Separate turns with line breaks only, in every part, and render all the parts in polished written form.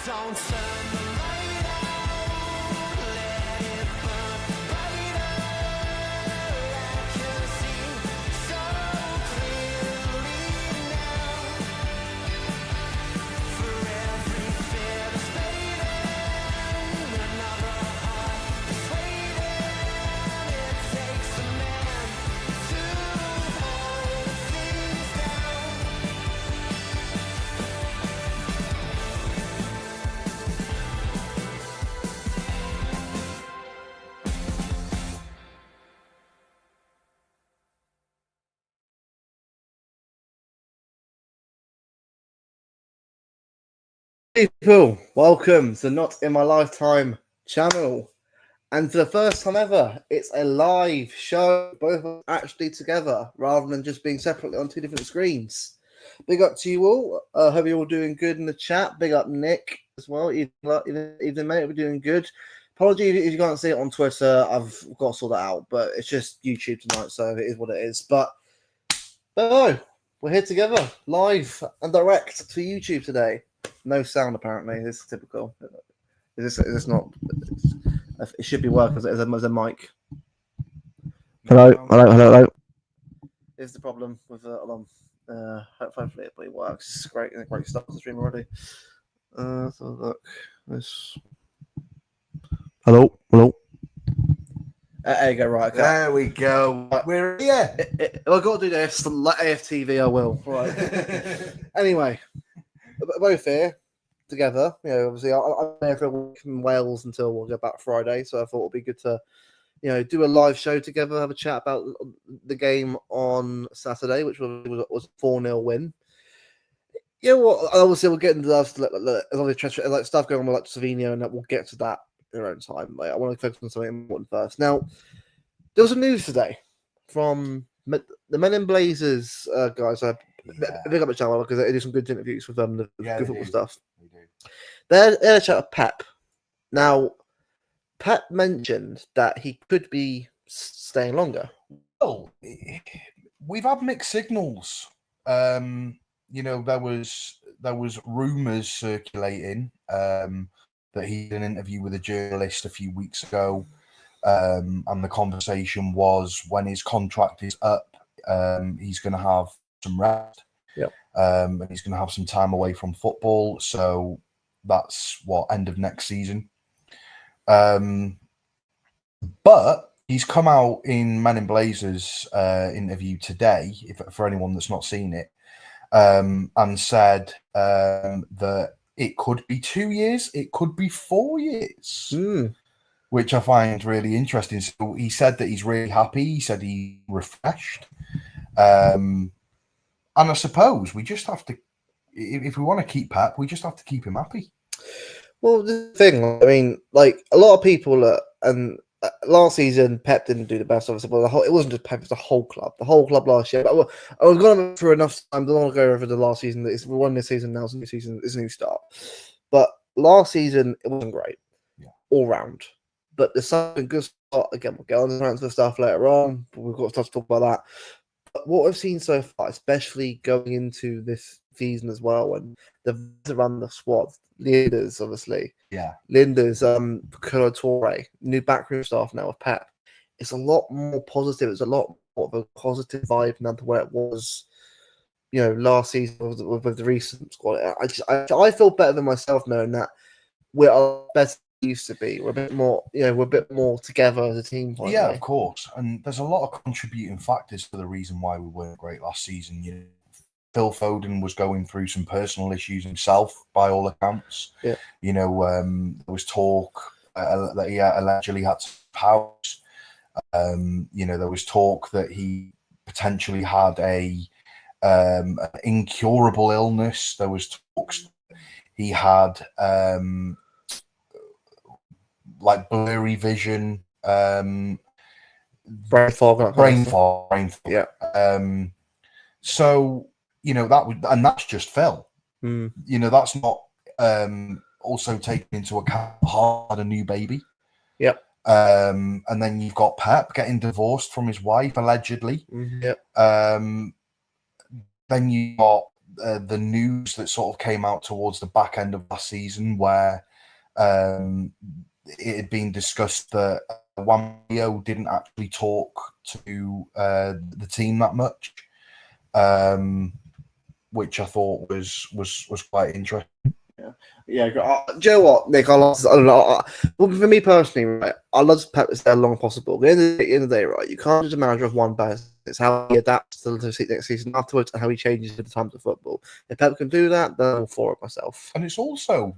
Don't turn the light out, let it burn brighter. I can see so clearly now. For every fear that's fading, another heart is waiting. It takes a man to hold things down.
People, welcome to Not In My Lifetime channel. And for the first time ever, it's a live show, both of us actually together, rather than just being separately on two different screens. Big up to you all. Hope you're all doing good in the chat. Big up Nick as well. Even mate, we're doing good. Apologies if you can't see it on Twitter. I've got to sort that out, but it's just YouTube tonight, so it is what it is. But no, we're here together, live and direct to YouTube today. No sound apparently. This is typical. Is this not? It should be working as a mic. Hello. Is the problem with hopefully it works. It's great start to the stream already. So look, this. Hello. There you go. Right. Okay.
There we go. We're here.
I've got to do this. Let AFTV. I will. Right. Anyway, both here together. You know, obviously I'm there for a week in Wales until we'll go back Friday. So I thought it'd be good to, do a live show together, have a chat about the game on Saturday, which was a 4-0 win. You know what? Obviously, we'll get into that. Like stuff going on with Savinho, and we'll get to that in our own time. Like, I want to focus on something important first. Now, there was some news today from the Men in Blazers guys. Big up the channel because they do some good interviews with them, good football stuff. They're a chat with Pep. Now, Pep mentioned that he could be staying longer.
Well, we've had mixed signals. There was rumours circulating that he did an interview with a journalist a few weeks ago, and the conversation was when his contract is up, he's going to have some rest.
Yep.
And he's going to have some time away from football. So that's end of next season. But he's come out in Men in Blazers interview today, for anyone that's not seen it, and said that it could be 2 years, it could be 4 years, which I find really interesting. So he said that he's really happy. He said he's refreshed. And I suppose we just have to, if we want to keep Pep, we just have to keep him happy.
Well, the thing, I mean, like a lot of people, and last season Pep didn't do the best, obviously, but it wasn't just Pep; it was the whole club last year. But I was going through enough time. I don't want to go over the last season. We won this season now. It's a new season. It's a new start. But last season it wasn't great, all round. But there's something good spot again. We'll get on the transfer stuff later on. But we've got stuff to talk about that. But what we've seen so far, especially going into this season as well, and the run the squad, Linders, obviously.
Yeah.
Linders, Torre, new backroom staff now with Pep. It's a lot more positive. It's a lot more of a positive vibe now to where it was, last season with the recent squad. I feel better than myself knowing that we're better than we used to be. We're a bit more, we're a bit more together as a team. Finally.
Yeah, of course. And there's a lot of contributing factors to the reason why we weren't great last season. Phil Foden was going through some personal issues himself, by all accounts.
Yeah.
There was talk that he allegedly had to house. There was talk that he potentially had an incurable illness. There was talks he had blurry vision,
brain fog.
Yeah. So that's just Phil. That's not also taking into account Hart had a new baby.
Yep.
And then you've got Pep getting divorced from his wife allegedly.
Yep.
Then you got the news that sort of came out towards the back end of last season, where it had been discussed that Wamio didn't actually talk to the team that much, which I thought was quite interesting.
Yeah, do you know what, Nick? I don't know. Well, for me personally, right, I love Pep to stay as long as possible. At the end of the day, right, you can't just a manager of one person. It's how he adapts to the next season afterwards and how he changes to the times of football. If Pep can do that, then I'm all for it myself.
And it's also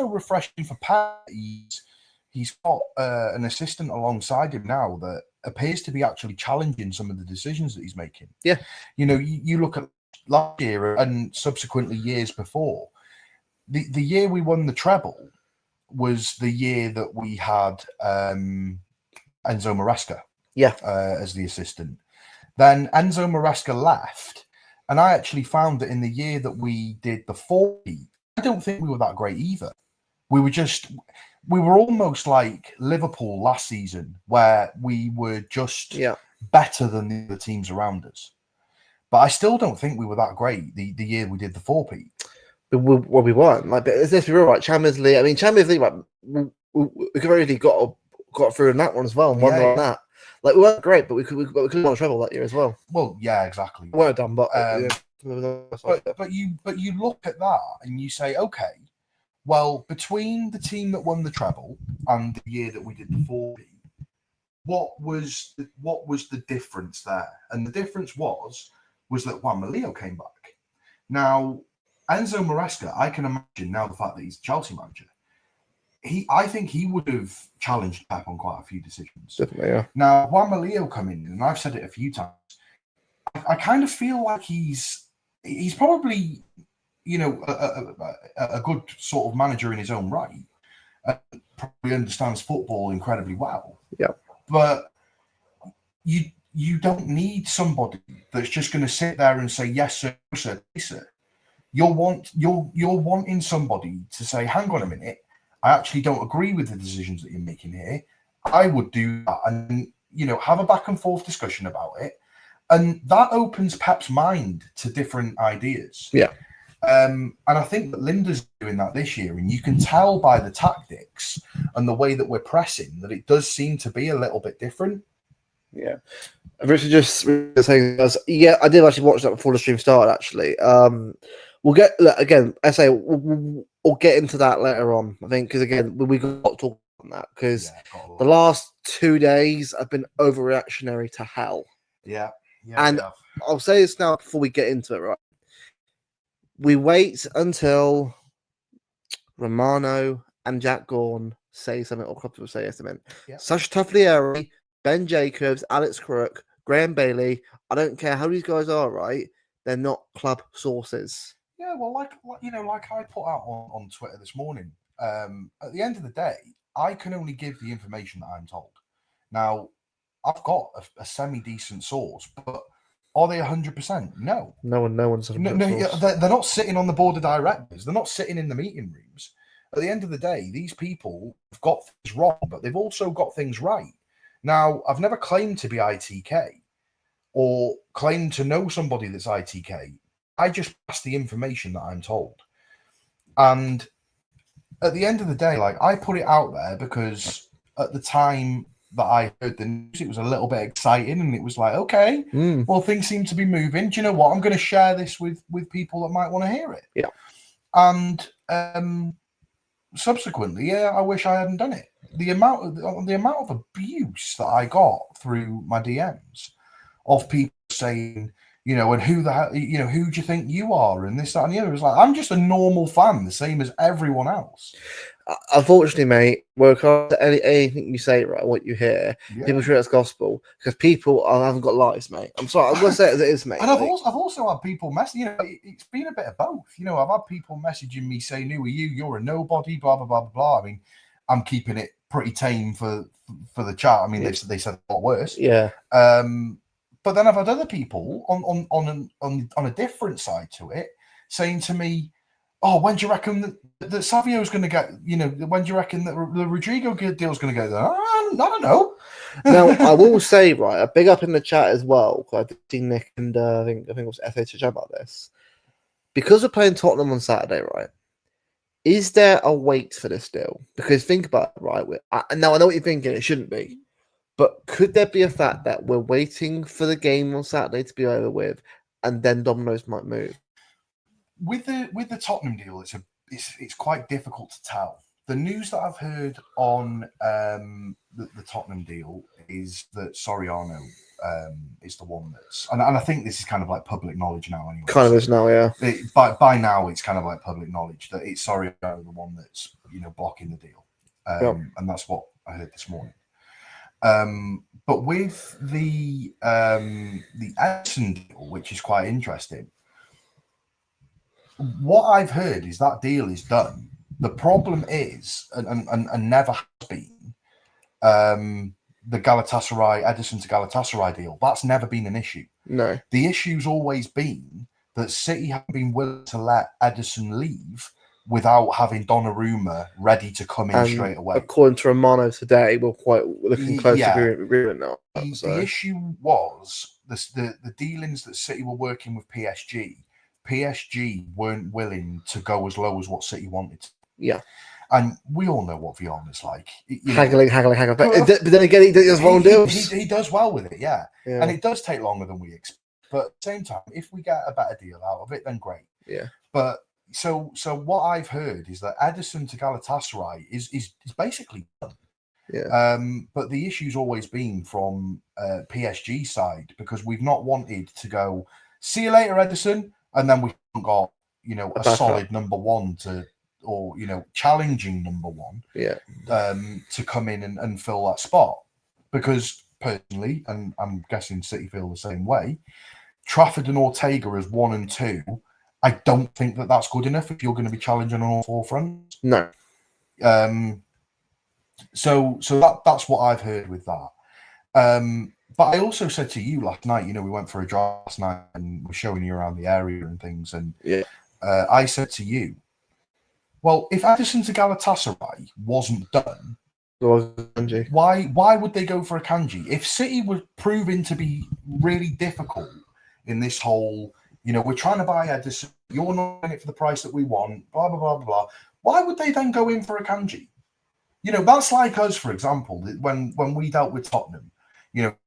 refreshing for Pat. He's got an assistant alongside him now that appears to be actually challenging some of the decisions that he's making.
Yeah,
you look at last year and subsequently years before. The year we won the treble was the year that we had Enzo Maresca as the assistant. Then Enzo Maresca left, and I actually found that in the year that we did the 40, I don't think we were that great either. We were almost like Liverpool last season, where we were just better than the other teams around us. But I still don't think we were that great the year we did the 4P.
We weren't. Like, but let's be real, right? Champions League. I mean, Champions League. Like, we could already got through in that one as well, and won on that. Like, we weren't great, but we could have won a treble that year as well.
Well, yeah, exactly.
We weren't done, but
but you look at that and you say, okay, well, between the team that won the treble and the year that we did the 4P, what was the difference there? And the difference was that Juan Malillo came back. Now, Enzo Maresca, I can imagine now the fact that he's Chelsea manager. I think he would have challenged Pep on quite a few decisions.
Definitely, yeah.
Now, Juan Malillo come in, and I've said it a few times. I kind of feel like he's probably, a good sort of manager in his own right. Probably understands football incredibly well.
Yeah.
But you don't need somebody that's just going to sit there and say yes sir, sir, yes, sir. You're wanting somebody to say, hang on a minute, I actually don't agree with the decisions that you're making here. I would do that, and have a back and forth discussion about it, and that opens Pep's mind to different ideas.
Yeah.
And I think that Linda's doing that this year, and you can tell by the tactics and the way that we're pressing that it does seem to be a little bit different.
Yeah. Richard just saying, I did actually watch that before the stream started. Actually, we'll get again. I say we'll get into that later on. I think because again we got to talk on that because the last 2 days have been overreactionary to hell.
Yeah.
And I'll say this now before we get into it. Right, we wait until Romano and Jack Gorn say something, or club will say something.
Yeah.
Sacha Tagliafieri, Ben Jacobs, Alex Crook, Graham Bailey. I don't care how these guys are, right? They're not club sources.
Yeah, well, like I put out on Twitter this morning. At the end of the day, I can only give the information that I'm told. Now, I've got a semi-decent source, but are they 100%? No.
No one's 100%.
No, they're not sitting on the board of directors. They're not sitting in the meeting rooms. At the end of the day, these people have got things wrong, but they've also got things right. Now, I've never claimed to be ITK or claimed to know somebody that's ITK. I just pass the information that I'm told. And at the end of the day, like, I put it out there because at the time that I heard the news, it was a little bit exciting, and it was like, okay, well, things seem to be moving. Do you know what? I'm going to share this with people that might want to hear it.
Yeah.
And subsequently, I wish I hadn't done it. The amount of abuse that I got through my DMs of people saying, and who do you think you are, and this, that, and the other. It was like, I'm just a normal fan, the same as everyone else.
Unfortunately, mate, when it comes to anything you say, right, what you hear, people treat it as gospel because people haven't got lives, mate. I'm sorry, I'm going to say it as it is, mate.
And I've also had people message. It's been a bit of both. I've had people messaging me saying, "Who are you? You're a nobody." Blah blah blah blah blah. I mean, I'm keeping it pretty tame for the chat. I mean, they said a lot worse.
Yeah.
But then I've had other people on a different side to it saying to me, "Oh, when do you reckon that Savio's going to get? When do you reckon that the Rodrigo deal's going to go there?" I don't know.
Now I will say, right, a big up in the chat as well. I've seen Nick and I think it was FA to chat about this. because we're playing Tottenham on Saturday, right? Is there a wait for this deal? Because think about it, right? Now I know what you're thinking. It shouldn't be, but could there be a fact that we're waiting for the game on Saturday to be over with, and then dominoes might move?
With the Tottenham deal, it's quite difficult to tell. The news that I've heard on the Tottenham deal is that Soriano is the one that's, and I think this is kind of like public knowledge now anyway.
Kind of is now, yeah.
By now, it's kind of like public knowledge that it's Soriano the one that's blocking the deal, and that's what I heard this morning. But with the Edison deal, which is quite interesting, what I've heard is that deal is done. The problem is, and never has been, the Galatasaray, Edison to Galatasaray deal. That's never been an issue.
No.
The issue's always been that City have been willing to let Edison leave without having Donnarumma ready to come in straight away.
According to Romano today, we're looking close to agreement now.
The issue was the dealings that City were working with PSG. PSG weren't willing to go as low as what City wanted.
Yeah.
And we all know what Vion is like.
Haggling. But then again, he does wrong deals.
He does well with it, yeah.
Yeah.
And it does take longer than we expect. But at the same time, if we get a better deal out of it, then great.
Yeah.
But so what I've heard is that Edison to Galatasaray is basically done.
Yeah.
But the issue's always been from PSG side, because we've not wanted to go, see you later, Edison, and then we haven't got a solid number one or challenging number one to come in and fill that spot. Because personally, and I'm guessing City feel the same way, Trafford and Ortega as 1 and 2, I don't think that that's good enough if you're going to be challenging on all four fronts.
No.
So that's what I've heard with that. But I also said to you last night, we went for a drive last night and we're showing you around the area and things. And I said to you, well, if Edison to Galatasaray wasn't done, why would they go for a Kanji? If City were proving to be really difficult in this whole, we're trying to buy Edison, you're not getting it for the price that we want, blah, blah, blah, blah. Why would they then go in for a Kanji? That's like us, for example, when we dealt with Tottenham.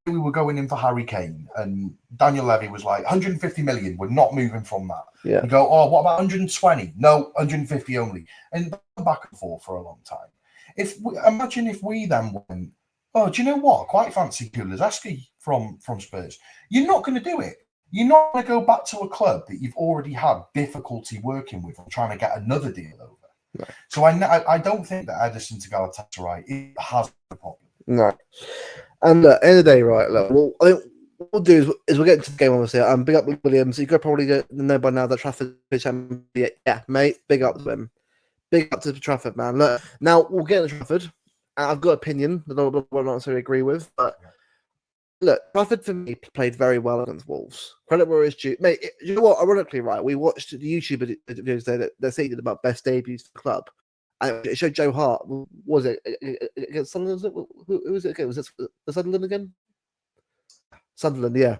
We were going in for Harry Kane, and Daniel Levy was like, 150 million, we're not moving from that.
Yeah.
You go, oh, what about 120? No, 150 only. And back and forth for a long time. Imagine if we then went, oh, do you know what? I quite fancy Kulizeski from Spurs. You're not going to do it. You're not going to go back to a club that you've already had difficulty working with and trying to get another deal over. No. So I don't think that Edison to Galatasaray has a problem.
No. And at the end of the day, right, look, I think what we'll do is we'll get into the game, obviously. Big up Williams. You could probably know by now that Trafford pitch. Yeah, mate, big up to him. Big up to Trafford, man. Look, now we'll get to Trafford. And I've got an opinion that I don't necessarily agree with, but look, Trafford for me played very well against Wolves. Credit where it's due. Mate, you know what? Ironically, right, we watched the YouTube videos there that stated about best debuts for the club. And it showed Joe Hart. Was it against Sunderland? Who was it again? Was it Sunderland again? Sunderland, yeah.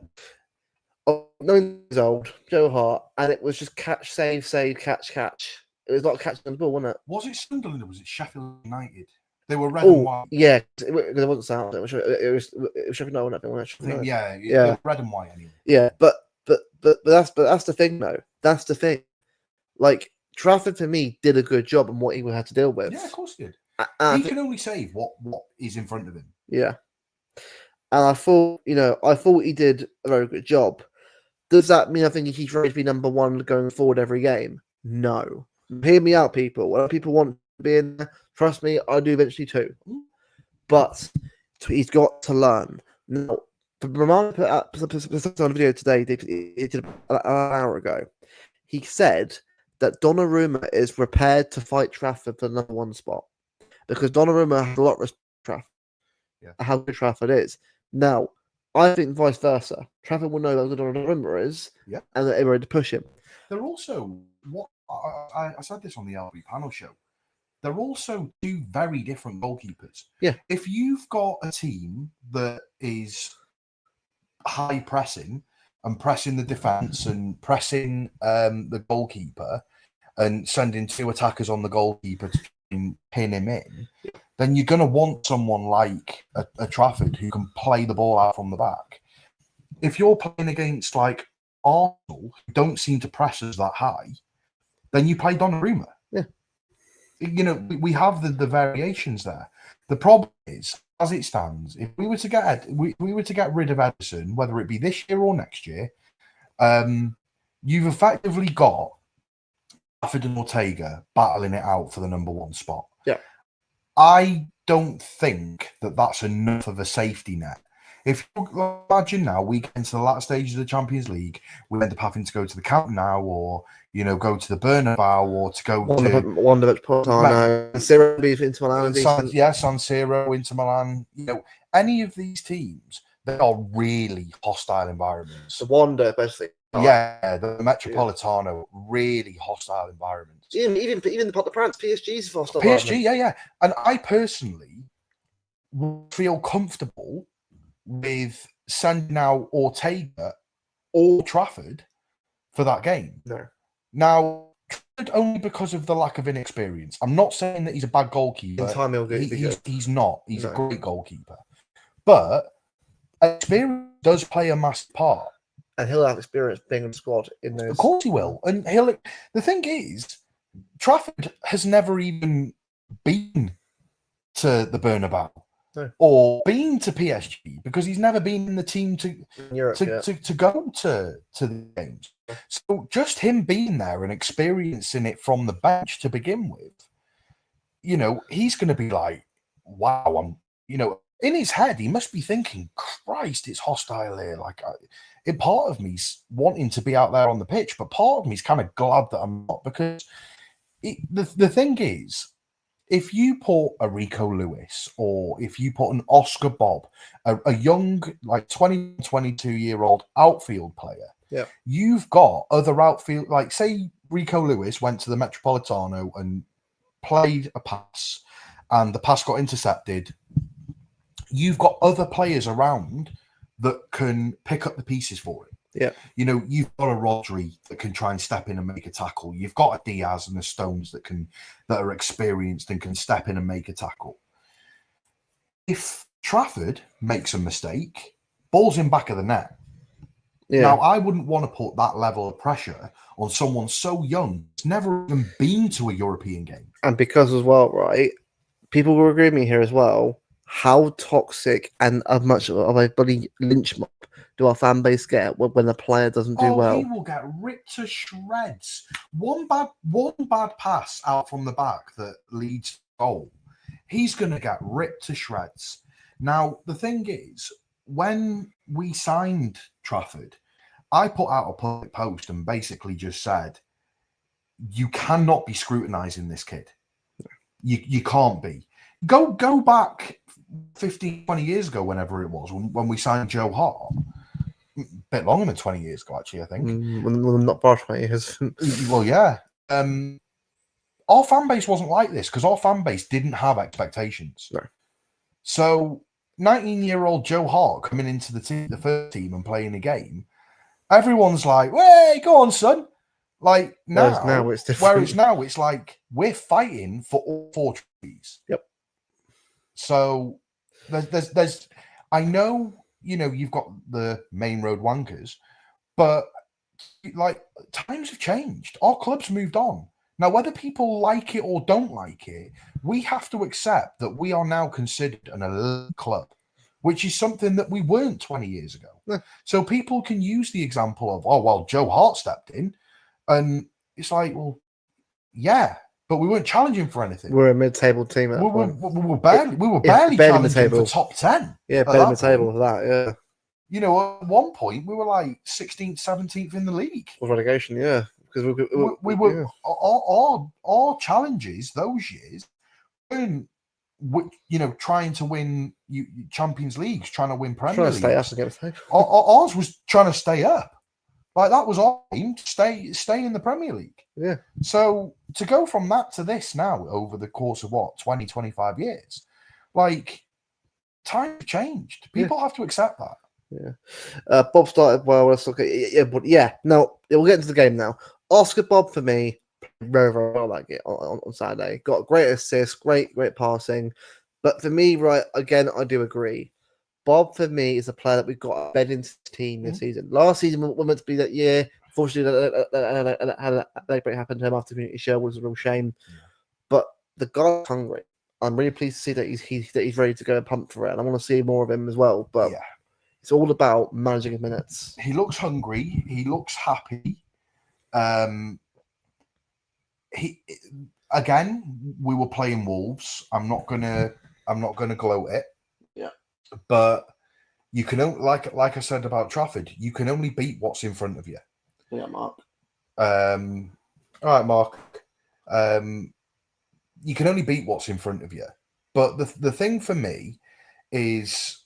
9 years old, Joe Hart, and it was just catch, save, catch. It was not catching the ball, wasn't it?
Was it Sunderland or was it Sheffield United? They were red and white.
Yeah, it wasn't Sound. It was Sheffield United. I think,
yeah, red and white anyway.
Yeah, but that's the thing though. That's the thing. Like, Trafford, for me, did a good job on what he had to deal with.
Yeah, of course he did. He can only save what is in front of him.
Yeah. And I thought he did a very good job. Does that mean I think he's ready to be number one going forward every game? No. Hear me out, people. When people want to be in there, trust me, I do eventually too. But he's got to learn. Now, Romano put up on a video today, he did an hour ago. He said that Donnarumma is prepared to fight Trafford for the number one spot, because Donnarumma has a lot of respect for Trafford. Yeah. How good Trafford is. Now, I think vice versa. Trafford will know that Donnarumma is, and that they're ready to push him.
They're also, what I said this on the LB panel show, they're also two very different goalkeepers.
Yeah.
If you've got a team that is high pressing and pressing the defense and pressing the goalkeeper and sending 2 attackers on the goalkeeper to try and pin him in, then you're going to want someone like a Trafford who can play the ball out from the back. If you're playing against like Arsenal, who don't seem to press us that high, then you play Donnarumma.
Yeah.
You know, we have the variations there. The problem is, as it stands, if we were to get rid of Ederson, whether it be this year or next year, you've effectively got Trafford and Ortega battling it out for the number 1 spot.
Yeah.
I don't think that that's enough of a safety net. If you imagine now, we get into the last stages of the Champions League, we end up having to go to the Camp Nou, or go to the Bernabeu, or to go to
Wonderful Portano, San Siro,
San Siro, Inter Milan. Any of these teams, they are really hostile environments.
The Wanda, especially.
Yeah, the Metropolitano, really hostile environments.
Even the France, PSG's hostile.
PSG, yeah. And I personally feel comfortable with sending out Ortega or Trafford for that game.
No.
Now, only because of the lack of inexperience. I'm not saying that he's a bad goalkeeper.
In time,
he's not. He's a great goalkeeper. But experience does play a massive part.
And he'll have experience being in the squad in those.
Of course he will. And the thing is, Trafford has never even been to the Bernabeu.
No.
Or been to PSG, because he's never been in the team to
Europe,
to go to the games. So just him being there and experiencing it from the bench to begin with, he's going to be like, wow, in his head, he must be thinking, Christ, it's hostile here. Like, part of me's wanting to be out there on the pitch, but part of me's kind of glad that I'm not, because the thing is, if you put a Rico Lewis, or if you put an Oscar Bob, a young, like 20, 22-year-old outfield player, you've got other outfield, like say Rico Lewis went to the Metropolitano and played a pass, and the pass got intercepted. You've got other players around that can pick up the pieces for it.
Yeah.
You've got a Rodri that can try and step in and make a tackle. You've got a Diaz and a Stones that are experienced and can step in and make a tackle. If Trafford makes a mistake, ball's in back of the net. Yeah. Now, I wouldn't want to put that level of pressure on someone so young, who's never even been to a European game.
And because as well, right, people will agree with me here as well, how toxic and how much of a bloody lynch mob do our fan base get when a player doesn't do well?
He will get ripped to shreds. One bad pass out from the back that leads to goal, he's going to get ripped to shreds. Now, the thing is, when we signed Trafford, I put out a public post and basically just said, you cannot be scrutinising this kid. You can't be. Go back 15, 20 years ago, whenever it was, when we signed Joe Hart. A bit longer than 20 years ago, actually, I think.
Not far 20 years.
Well, yeah. Our fan base wasn't like this, because our fan base didn't have expectations.
No.
So, 19-year-old Joe Hart coming into the first team and playing a game, everyone's like, "Hey, go on, son!" Like now it's different. Whereas now it's like we're fighting for all 4 trophies.
Yep.
So there's I know, you've got the main road wankers, but like times have changed. Our club's moved on. Now, whether people like it or don't like it, we have to accept that we are now considered an elite club, which is something that we weren't 20 years ago.
Yeah.
So people can use the example of, oh, well, Joe Hart stepped in, and it's like, well, yeah, but we weren't challenging for anything.
We're a mid-table team at that point.
We were barely challenging for top 10.
Yeah, barely mid-table for that, yeah.
At one point, we were like 16th, 17th in the league.
With relegation, yeah. Because
we were our challenges those years weren't, trying to win Champions Leagues, trying to win Premier League.
Trying to stay up against
ours was trying to stay up. Like, that was our aim, to stay in the Premier League.
Yeah.
So to go from that to this now over the course of 20, 25 years, like, times changed. People have to accept that.
Bob started well. Let's look at but no, we'll get into the game now. Oscar Bob for me played very, very well that game on Saturday. Got a great assist, great passing. But for me, right again, I do agree. Bob for me is a player that we've got to bed into the team this season. Last season we meant to be that year. Unfortunately, that break happened to him after Community Shield, which was a real shame. But the guy's hungry. I'm really pleased to see that he's ready to go and pump for it. And I want to see more of him as well. But
Yeah.
it's all about managing his minutes.
He looks hungry. He looks happy. We were playing Wolves. I'm not gonna gloat it.
Yeah.
But you can only, like I said about Trafford, you can only beat what's in front of you.
Yeah, Mark.
All right, Mark. You can only beat what's in front of you. But the thing for me is,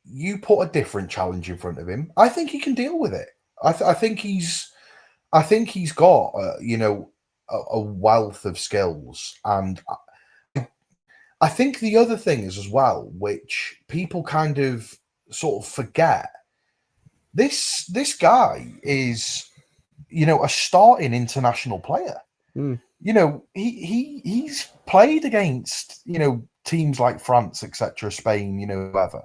you put a different challenge in front of him. I think he can deal with it. I think he's got a wealth of skills, and I think the other thing is as well, which people kind of sort of forget. This guy is, a starting international player.
Mm.
He's played against teams like France, etc., Spain, whoever.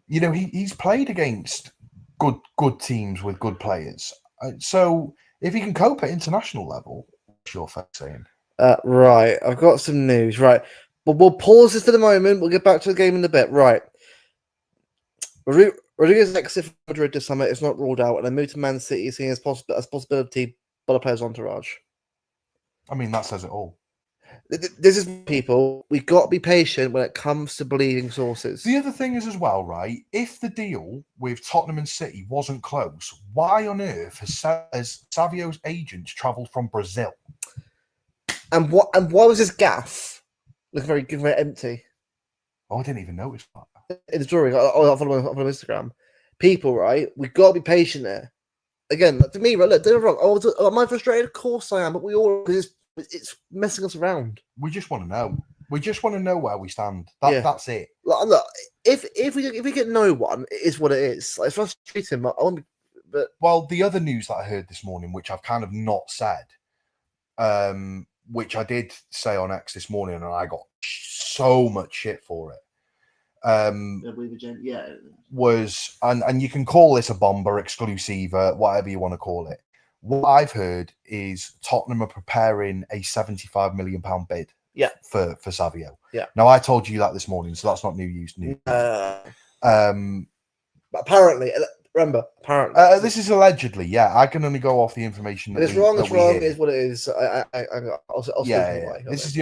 He's played against good teams with good players. So if he can cope at international level, what's your face saying?
Right, I've got some news. Right, but we'll pause this for the moment. We'll get back to the game in a bit. Right, Rodriguez exit from Madrid this summer is not ruled out, and a move to Man City is seen as possibility by the player's entourage.
I mean, that says it all.
This is people. We've got to be patient when it comes to bleeding sources.
The other thing is as well, right? If the deal with Tottenham and City wasn't close, why on earth has Savio's agents travelled from Brazil?
And why was this gaff looking very empty?
Oh, I didn't even notice that.
In the drawing, I'll follow him on Instagram. People, right? We've got to be patient there. Again, to me, right? Look, don't get me wrong. Am I frustrated? Of course I am. But we all, because it's messing us around.
We just want to know. We just want to know where we stand. That's it.
Look, if we get no one, it is what it is. Like, it's frustrating. But
well, the other news that I heard this morning, which I've kind of not said, which I did say on X this morning, and I got so much shit for it. Was and you can call this a bomber, exclusiva, whatever you want to call it. What I've heard is Tottenham are preparing a £75 million bid.
Yeah.
For Savio.
Yeah.
Now I told you that this morning, so that's not news.
But apparently, remember,
this is allegedly. Yeah, I can only go off the information.
That it's wrong. It's wrong. Is what it is. I'll
This is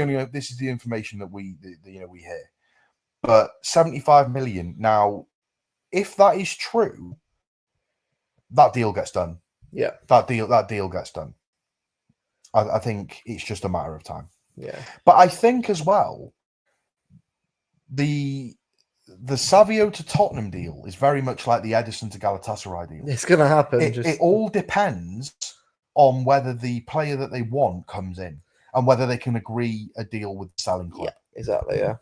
the information that we hear. But 75 million. Now, if that is true, that deal gets done.
Yeah,
that deal gets done. I think it's just a matter of time.
Yeah,
but I think as well, the Savio to Tottenham deal is very much like the Edison to Galatasaray deal.
It's going to happen.
It all depends on whether the player that they want comes in and whether they can agree a deal with the selling club.
Yeah, exactly. Yeah.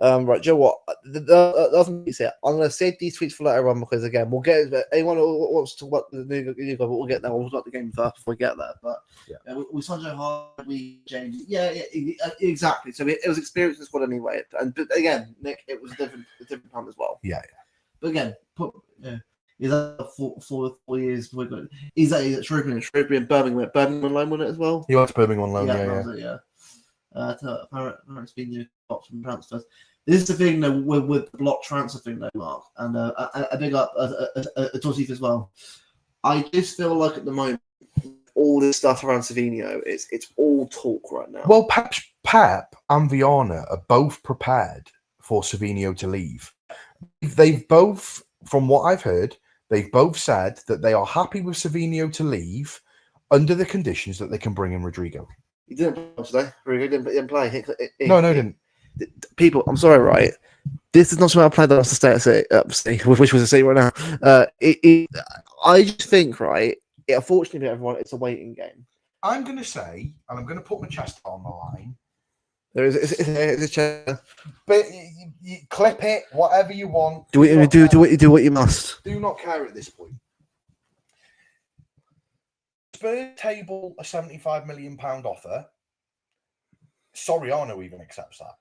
Right, Joe. What? I'm going to save these tweets for later on because again, we'll get anyone who wants to talk about the new guy, but we'll get there. We'll start the game first before we get there. But we signed Joe Hart. We changed. Yeah, exactly. So it was experienced in the squad anyway. But again, Nick, it was a different time as well.
Yeah.
But again, is that 4 years? Is that Shrewsbury and Birmingham loan with it as well?
He went to Birmingham on loan.
Yeah. Apparently, been new option transfers. This is the thing though with the block transfer thing though, Mark, and a big up a Totti as well. I just feel like at the moment all this stuff around Savinho, it's all talk right now.
Well, Pep and Viana are both prepared for Savinho to leave. They've both, from what I've heard, they've both said that they are happy with Savinho to leave under the conditions that they can bring in Rodrigo.
He didn't play today. He didn't play. He
didn't.
People, I'm sorry, right? This is not something I played that to stay at City, which was a City right now. I just think, right? Unfortunately, everyone, it's a waiting game.
I'm going to say, and I'm going to put my chest on the line.
There is a chance.
But clip it, whatever you want.
Do what you must.
Do not care at this point. Spurs table a £75 million offer. Soriano even accepts that.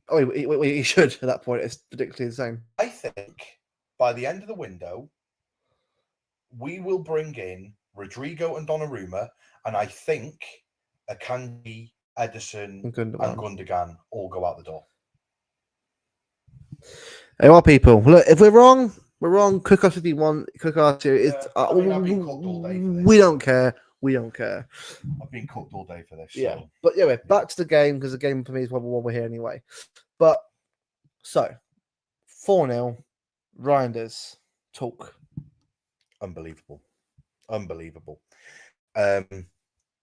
Oh, he should at that point. It's ridiculously insane.
I think by the end of the window, we will bring in Rodrigo and Donnarumma, and I think Akanji, Edison, and Gundogan all go out the door.
Hey, well, people, look, if we're wrong, we're wrong. Cook us if you want. Cook us too. It's,
I've been cooked all day for this.
we don't care. We don't care.
I've been cooked all day for this.
Yeah,
So.
but yeah, back to the game because the game for me is what we're here anyway. But so 4-0, Reinders talk.
Unbelievable.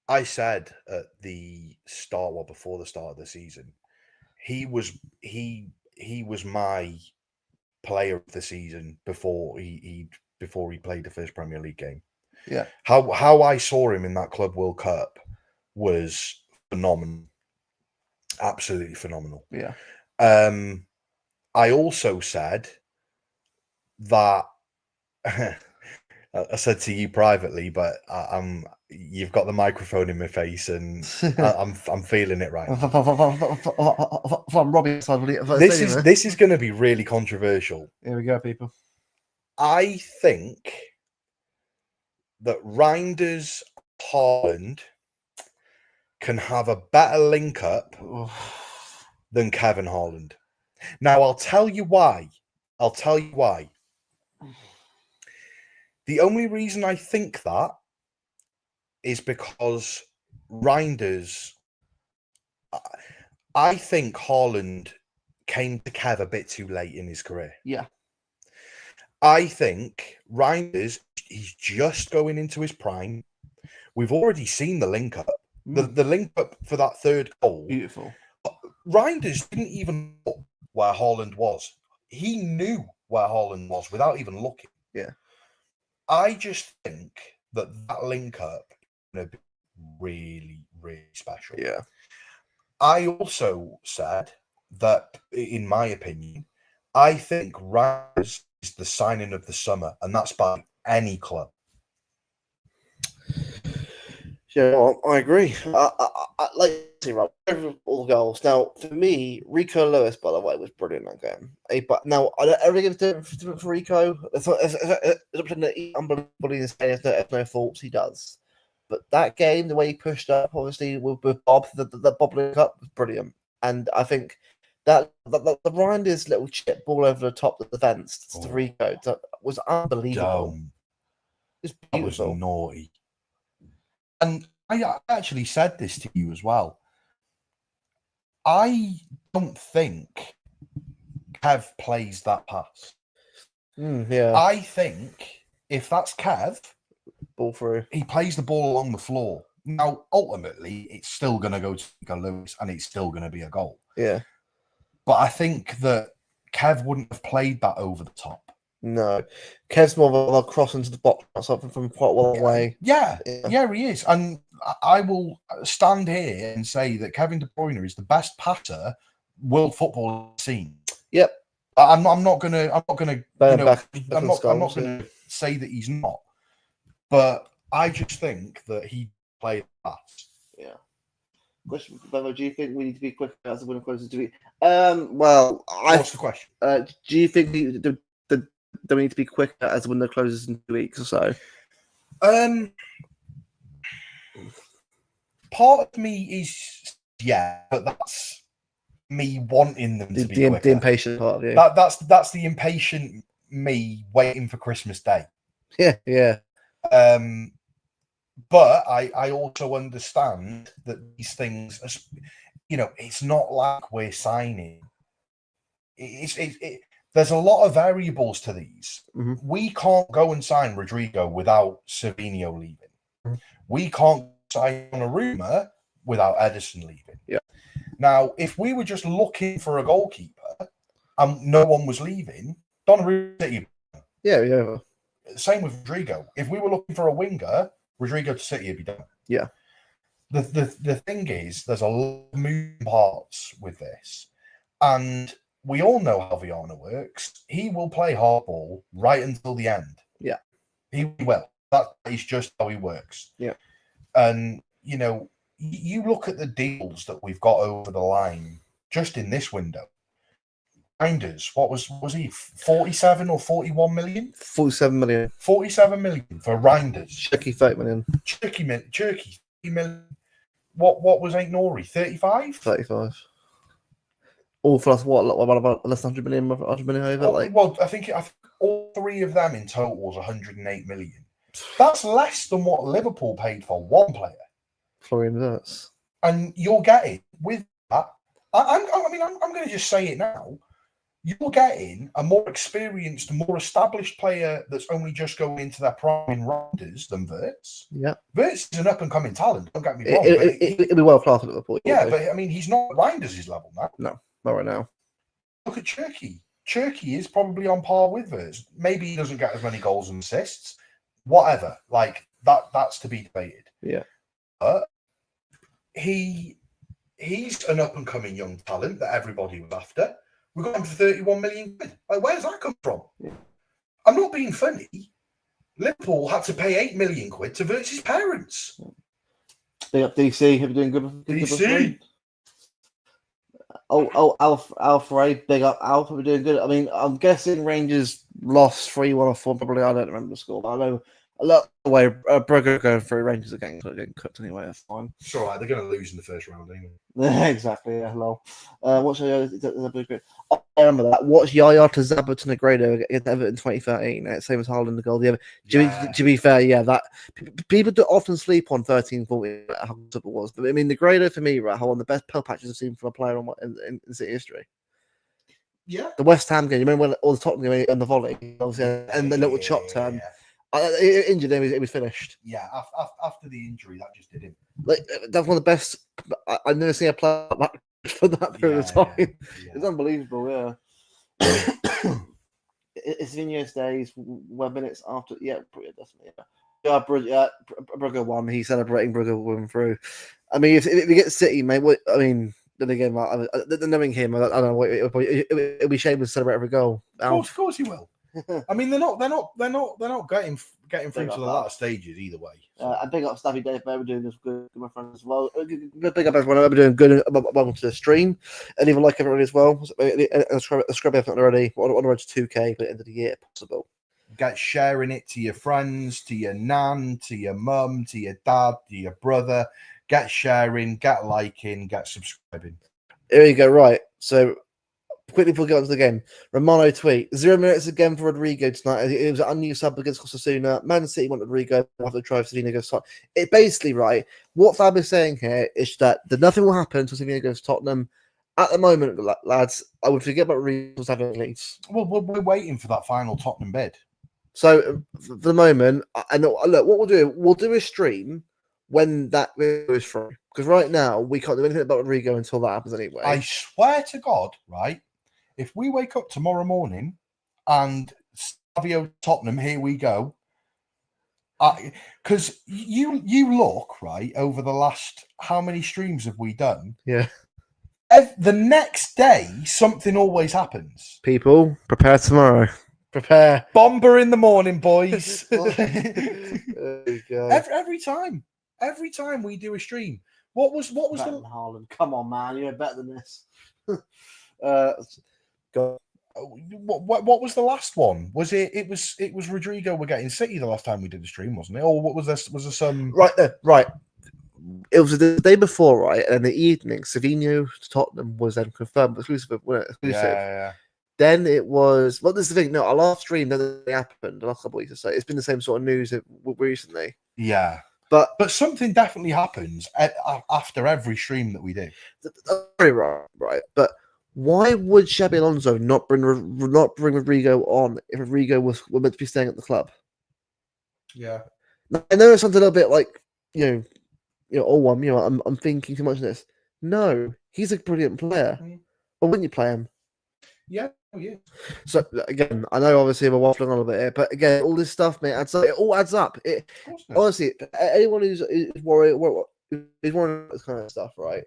I said at the start, well, before the start of the season, he was my player of the season before he played the first Premier League game.
Yeah.
How I saw him in that Club World Cup was phenomenal. Absolutely phenomenal.
Yeah.
I also said that I said to you privately, but you've got the microphone in my face, and I'm feeling it right now.
From Robbie,
This is going to be really controversial.
Here we go, people.
I think that Reinders Haaland can have a better link up than Kevin Haaland. Now, I'll tell you why. The only reason I think that is because Reinders, I think Haaland came to Kev a bit too late in his career.
Yeah.
I think Reinders, he's just going into his prime. We've already seen the link up. The link up for that third goal.
Beautiful.
Reinders didn't even know where Haaland was. He knew where Haaland was without even looking.
Yeah.
I just think that link up is going to be really, really special.
Yeah.
I also said that, in my opinion, I think Reinders is the signing of the summer, and that's by any club.
Yeah, well, I agree. I like to see all the goals. Now, for me, Rico Lewis, by the way, was brilliant in that game. But now, I don't ever give it for Rico. It's unbelievable in his game. There's no faults. He does. But that game, the way he pushed up, obviously, with Bob, the bobbling up was brilliant. And I think that the Reinders little chip ball over the top of the fence to Rico was unbelievable. It's beautiful.
That was naughty. And I actually said this to you as well. I don't think Kev plays that pass.
Yeah.
I think if that's Kev,
ball through,
he plays the ball along the floor. Now, ultimately, it's still going to go to Rico Lewis, and it's still going to be a goal.
Yeah.
But I think that Kev wouldn't have played that over the top.
No, Kev's more of a cross into the box or something from quite a long way.
Yeah, he is. And I will stand here and say that Kevin De Bruyne is the best passer world football has seen.
Yep.
I'm not gonna say that he's not. But I just think that he played that.
Yeah. Question, Bevo, do you think we need to be quicker as the winner closes to be? Well,
what's the question?
Do you think do we need to be quicker as the window closes in 2 weeks or so?
Part of me is but that's me wanting them to be quicker.
The impatient part of you.
That's the impatient me waiting for Christmas Day.
Yeah.
But I also understand that these things, it's not like we're signing. There's a lot of variables to these.
Mm-hmm.
We can't go and sign Rodrigo without Savinho leaving. Mm-hmm. We can't sign Donnarumma without Edison leaving.
Yeah.
Now, if we were just looking for a goalkeeper and no one was leaving, Donnarumma.
Yeah.
Same with Rodrigo. If we were looking for a winger, Rodrigo to City would be done.
Yeah.
The thing is, there's a lot of moving parts with this, and we all know how Viana works. He will play hardball right until the end.
Yeah.
He will. That is just how he works.
Yeah.
And, you know, you look at the deals that we've got over the line just in this window. Reinders, what was he, 47 or 41 million?
47 million.
47 million for Reinders.
Chucky 30 million.
Turkey 30 million. What was Ain't Nori? 35?
35. All for us, what about less than 100 million, 100 million over?
Well, I think all three of them in total was 108 million. That's less than what Liverpool paid for one player.
Florian Wirtz.
And you're getting with that. I'm going to just say it now. You're getting a more experienced, more established player that's only just going into their prime in Reinders than Wirtz.
Yeah.
Wirtz is an up and coming talent. Don't get me wrong.
It'll be well classed at Liverpool.
Yeah, but I mean, he's not Reinders' level now.
No, not right now.
Look at Cherky. Cherky is probably on par with Wirtz. Maybe he doesn't get as many goals and assists. Whatever. Like that's to be debated.
Yeah.
But he's an up and coming young talent that everybody was after. We got him for 31 million quid. Like, where's that come from?
Yeah.
I'm not being funny. Liverpool had to pay 8 million quid to Wirtz's parents.
Big up DC. Have you doing good?
DC.
Alfred, big up Alf. We're doing good. I mean, I'm guessing Rangers lost 3-1 or 4. Probably, I don't remember the score, but I know a lot of the way Brugger going through. Rangers are getting cooked anyway. That's fine.
It's all right. They're going to lose in the first round anyway.
Exactly. Yeah. Hello. What's I remember that. What's Yaya to Zabba to Negredo against Everton 2013? Same as Haaland the goal. The other. To be fair, yeah, that people do often sleep on 13-14 how good it was. But I mean, Negredo for me, right, one of the best pearl patches I've seen from a player in City history.
Yeah.
The West Ham game. You remember when all the Tottenham game and the volley, obviously, and the little chop turn. Injured him, it was finished.
Yeah, after the injury, that just did him.
Like that's one of the best. I've never seen a player like for that period of time.
Yeah.
It's unbelievable. Yeah. It's Vinicius days. 1 minutes after. Yeah, definitely. Yeah, Brugger won. He's celebrating Brugger winning through. I mean, if we get City, mate. I mean, then again, knowing him, I don't know. It'll be shame to celebrate every goal.
Of course he will. I mean, they're not getting through to the latter stages either way. So.
And big up Staffy Dave, we're doing this good, my friends as well. Big up everyone, we're doing good. Welcome to the stream, and even like everybody as well. Subscribe if not already. On the road to 2K by the end of the year, if possible.
Get sharing it to your friends, to your nan, to your mum, to your dad, to your brother. Get sharing, get liking, get subscribing.
Here you go. Right, so. Quickly before we get on to the game, Romano tweet 0 minutes again for Rodrigo tonight. It was an unused sub against Osasuna. Man City want Rodrigo after the try for Savino goes to Tottenham. It basically, right, what Fab is saying here is that nothing will happen until Savino goes to Tottenham. At the moment, lads, I would forget about Rodrigo's having leads.
Well, we're waiting for that final Tottenham bid.
So, for the moment, and look, what we'll do a stream when that goes through. Because right now, we can't do anything about Rodrigo until that happens anyway.
I swear to God, right? If we wake up tomorrow morning and Savio Tottenham, here we go. Because you look, right, over the last, how many streams have we done?
Yeah.
The next day, something always happens.
People, prepare tomorrow. Prepare.
Bomber in the morning, boys. Every time we do a stream. What was
better than Haaland? Come on, man, you're better than this. God.
What was the last one? Was it was Rodrigo we're getting City the last time we did the stream, wasn't it? Or what was this? Was there some
right there? Right. It was the day before, right? And the evening, Savino to Tottenham was then confirmed exclusive.
Yeah.
Then it was this is the thing. No, our last stream that happened the last couple of weeks or so. It's been the same sort of news recently.
Yeah.
But
something definitely happens after every stream that we do.
Very right. But why would Xabi Alonso not bring Rodrigo on if Rodrigo was meant to be staying at the club?
Yeah.
I know it sounds a little bit like I'm thinking too much of this. No, he's a brilliant player. Why wouldn't you play him?
Yeah. Oh, yeah.
So again, I know obviously we're waffling on a bit here, but again, all this stuff, mate, it all adds up. Honestly, anyone who's worried about this kind of stuff, right?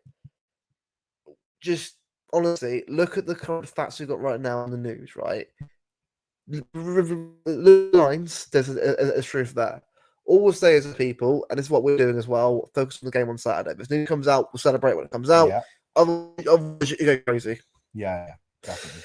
Just honestly, look at the current facts we've got right now on the news, right? The lines, there's a truth there. All we'll say as a people, and this is what we're doing as well, focus on the game on Saturday. If this news comes out, we'll celebrate when it comes out.
Yeah,
Otherwise, you go crazy.
yeah, definitely.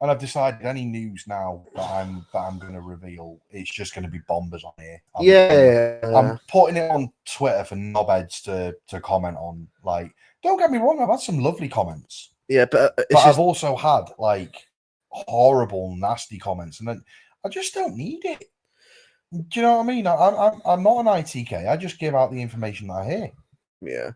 And I've decided any news now that I'm going to reveal, it's just going to be bombers on here. I'm putting it on Twitter for knobheads to comment on. Like, don't get me wrong, I've had some lovely comments,
yeah, but
but I've also had like horrible, nasty comments, and then I just don't need it. Do you know what I mean? I'm not an ITK. I just give out the information that I hear.
yeah.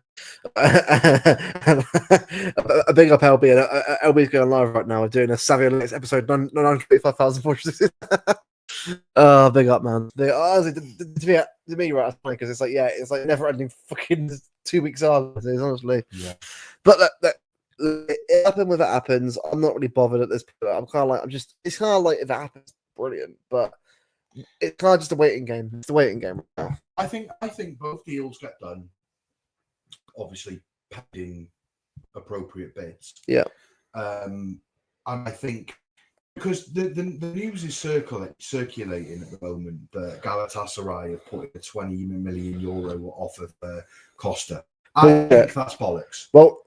A big up LB, and LB's going live right now. We're doing a Savvy Analytics episode 925,000 watches. Oh, big up, man. To me, right, because it's like never ending fucking 2 weeks on. Honestly,
Yeah.
But it happened when it happens. I'm not really bothered at this point. I'm kind of like, it's kind of like if it happens, brilliant. But it's kind of just a waiting game. It's a waiting game right now.
I think both deals get done. Obviously, pending appropriate bids.
Yeah.
And I think because the news is circulating at the moment that Galatasaray have put a 20 million euro offer for Costa. I think that's bollocks.
Well,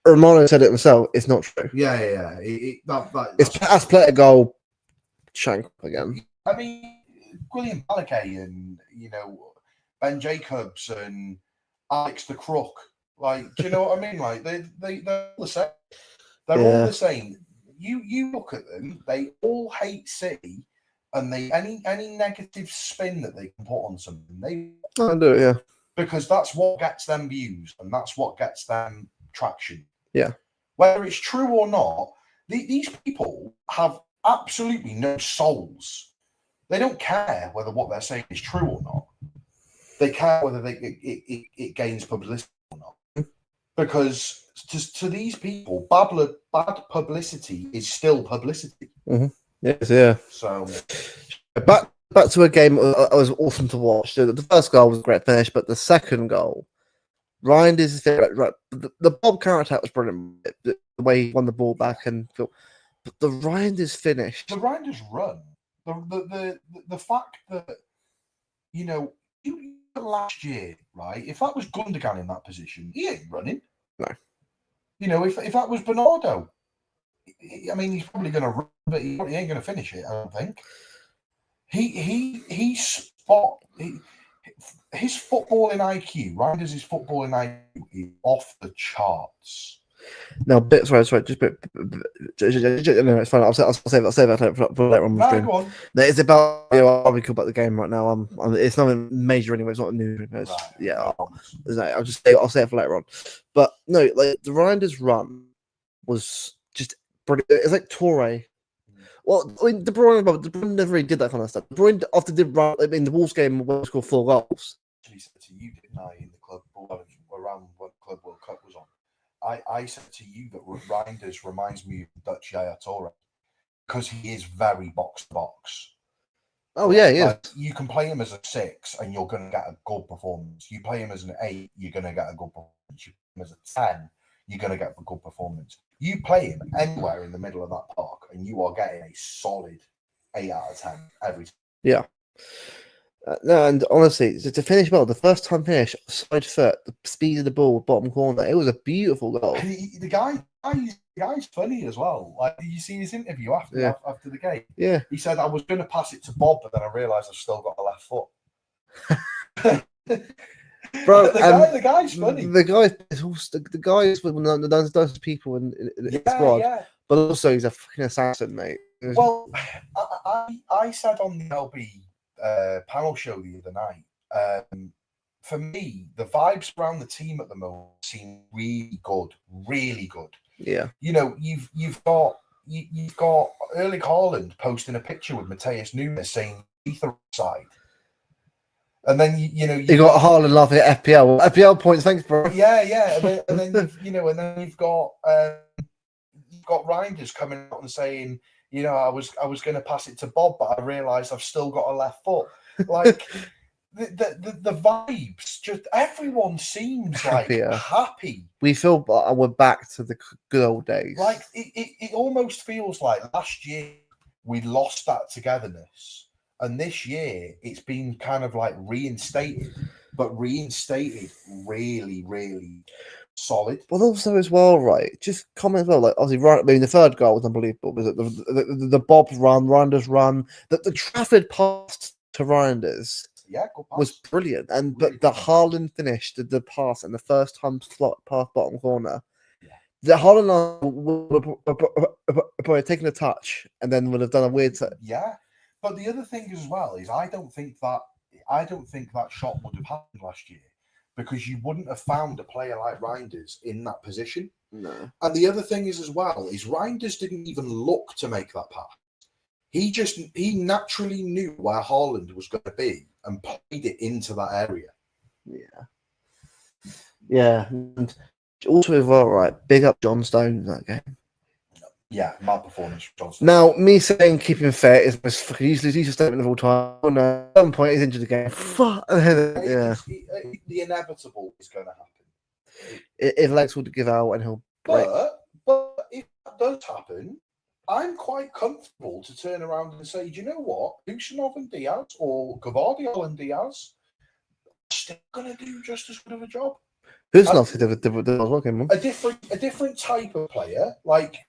Romano said it himself. It's not true.
Yeah.
That's played a goal. Shank again.
I mean, William Balake and Ben Jacobs and Alex the Crook. Like, do you know what I mean? Like, they're all the same. They're all the same. You look at them; they all hate City, and they any negative spin that they can put on something, they
do it. Yeah,
because that's what gets them views and that's what gets them traction.
Yeah,
whether it's true or not, these people have absolutely no souls. They don't care whether what they're saying is true or not. They care whether it gains publicity or not. Because to these people, bad publicity is still publicity.
Mm-hmm. Yes, yeah.
So
back to a game that was awesome to watch. The first goal was a great finish, but the second goal, Ryan is the Bob counter-attack was brilliant. The way he won the ball back and but the Reinders finish.
The Reinders run. The fact that last year, right? If that was Gundogan in that position, he ain't running.
No.
If that was Bernardo, I mean, he's probably going to run, but he ain't going to finish it. I don't think. His footballing IQ, Reinders' footballing IQ is off the charts.
No, sorry, just no, it's fine. I'll save that for later on.
Go on.
No, it's about I'll be cool about the game right now. It's nothing major anyway. It's not new. I'll say it for later on. But no, like the Reinders run was just brilliant. It's like Torre. Well, I mean, De Bruyne never really did that kind of stuff. De Bruyne often did run. I mean, the Wolves game where he scored 4 goals.
Actually said to you, didn't I, in the club around when Club World Cup was on? I said to you that Reinders reminds me of Dutch Yaya Toure because he is very box to box.
Oh yeah, yeah.
Like, you can play him as a 6 and you're going to get a good performance. You play him as an 8, you're going to get a good performance. You play him as a 10, you're going to get a good performance. You play him anywhere in the middle of that park and you are getting a solid 8 out of 10 every time.
Yeah. No, and honestly, to finish well, the first time finish, side foot, the speed of the ball, bottom corner, it was a beautiful goal.
The guy's funny as well. Like, did you see his interview after the game?
Yeah.
He said, I was going to pass it to Bob, but then I realised I've still got a left foot.
Bro,
the guy's funny.
The guy is one of the nicest people in the squad, but also he's a fucking assassin, mate.
Well, I said on the LB panel show the other night, for me, the vibes around the team at the moment seem really good, really good.
Yeah.
You've got Erling Haaland posting a picture with Mateus Nunes saying ether side. And then you got
Haaland laughing at FPL points. Thanks, bro.
Yeah. And then you've got Reinders coming out and saying, I was going to pass it to Bob, but I realised I've still got a left foot. Like the vibes, just everyone seems like
Happier.
happy.
We feel we're back to the good old days.
Like it almost feels like last year we lost that togetherness, and this year it's been kind of like reinstated, but reinstated really, really solid.
But also as well, right? Just comment as well. Like obviously, right. I mean, the third goal was unbelievable. Was it the Bob run, Reinders run, the Trafford pass to Reinders
Yeah, good pass.
was brilliant. And
Really
but the
good pass.
Haaland finish, the pass, and the first time slot pass bottom corner.
Yeah.
The Haaland would probably taken a touch and then would have done a weird.
Yeah, but the other thing as well is I don't think that shot would have happened last year because you wouldn't have found a player like Reinders in that position.
No.
And the other thing is as well is Reinders didn't even look to make that pass. He naturally knew where Haaland was going to be and played it into that area.
Yeah, and also as well, right? Big up John Stone in that game.
Yeah, mad performance from Johnson.
Now, me saying keeping fit is most fucking useless statement of all time. Oh no, at some point he's injured again. Fuck. Yeah.
The inevitable is going to happen.
If Lex would give out and he'll break.
But if that does happen, I'm quite comfortable to turn around and say, do you know what? Husanov and Diaz or Gavardiol and Diaz are still going to do just as good of a job.
Who's not the working?
A different type of player. Like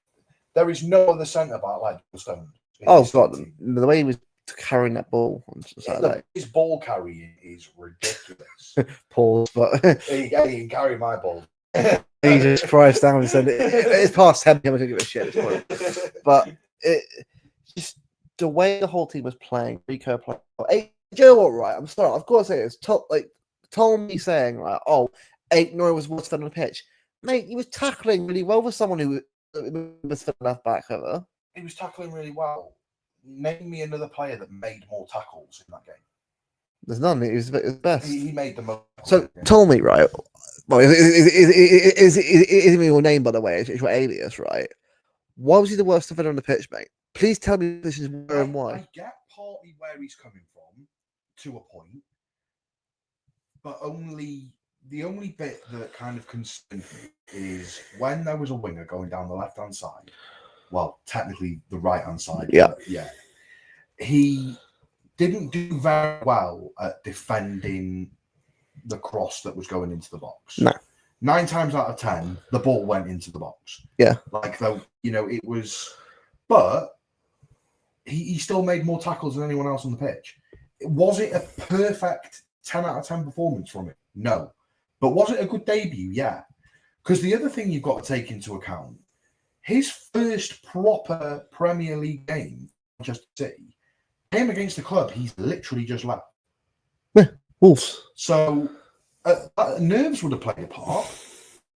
there is no other centre back like Stone.
Oh God, the way he was carrying that ball on Saturday.
His ball carrying is ridiculous.
Pause, but
he can carry my ball.
Jesus Christ, down and said it's past 10 p.m. I don't give a shit at this point. But it just the way the whole team was playing, Rico playing. Hey, you know what? Right, I'm sorry. I've got to say this. Told me saying like, "Oh, Aitken was worse than on the pitch." Mate, he was tackling really well for someone who was for left back ever.
He was tackling really well. Name me another player that made more tackles in that game.
There's none. It was his best.
He made the most.
So tell me, right? Well, is your name, by the way? It's your alias, right? Why was he the worst defender on the pitch, mate? Please tell me this is where and why.
I get partly where he's coming from to a point, but the only bit that kind of concerned me is when there was a winger going down the left-hand side. Well, technically the right-hand side.
Yeah.
Yeah. He didn't do very well at defending the cross that was going into the box.
No.
9 times out of 10, the ball went into the box.
Yeah.
Like, though, it was... But he still made more tackles than anyone else on the pitch. Was it a perfect 10 out of 10 performance from it? No. But was it a good debut? Yeah. Because the other thing you've got to take into account, his first proper Premier League game, Manchester City, came against the club he's literally just left.
Yeah, Wolves.
So nerves would have played a part.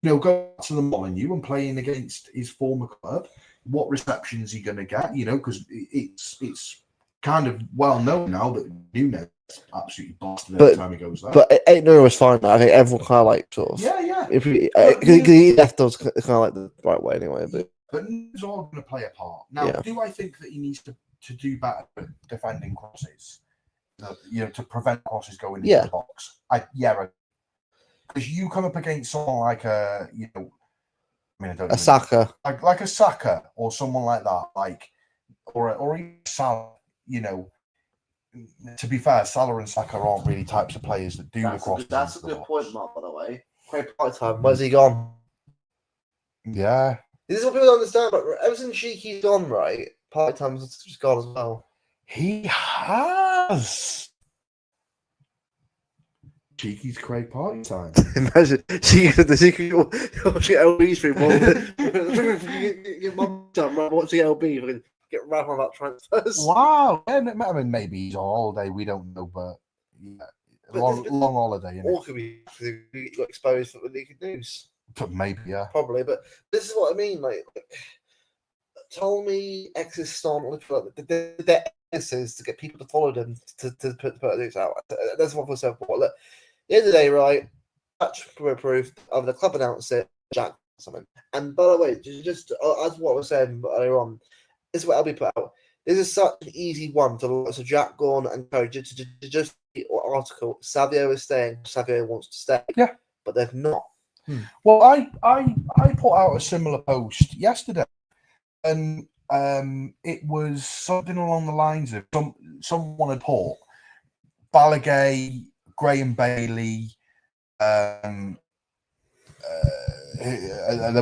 Go to the Molineux and playing against his former club. What reception is he going to get? Because it's kind of well known now that Nunes absolutely busted every time he goes there.
But Aitken was fine. I think everyone kind of like sort of.
Yeah.
If he left us kind of like the right way anyway.
But Nunes all going to play a part. Now, do I think that he needs to do better at defending crosses? To prevent crosses going into the box. Because you come up against someone like I don't
a Saka,
like a Saka or someone like that, or even Salah. To be fair, Salah and Saka aren't really types of players that do the crosses.
That's a good point, Mark. By the way, Craig Party-time. Where's he gone?
Yeah,
this is what people don't understand. But ever since Sheiky's gone, right, Party-time's just gone as well.
He has. Cheeky's Craig Party-time.
Imagine she could watching LB stream get mum watching LB get wrapped on that transfers.
Wow. I mean, maybe he's on holiday. We don't know, but long holiday.
Or could be got exposed for the league news.
But maybe, yeah.
Probably, but this is what I mean. Like tell me existential the is to get people to follow them to put this out. That's what we're saying. Look, at the end of the day, right? Match proof of the club announced it, Jack something. And by the way, just as what I was saying earlier on, this is what I'll be put out. This is such an easy one to lots of Jack Gorn and co. To just article, Savio is staying. Savio wants to stay.
Yeah.
But they've not.
Well, I put out a similar post yesterday, and it was something along the lines of someone had put Ballaghay, Graham Bailey, there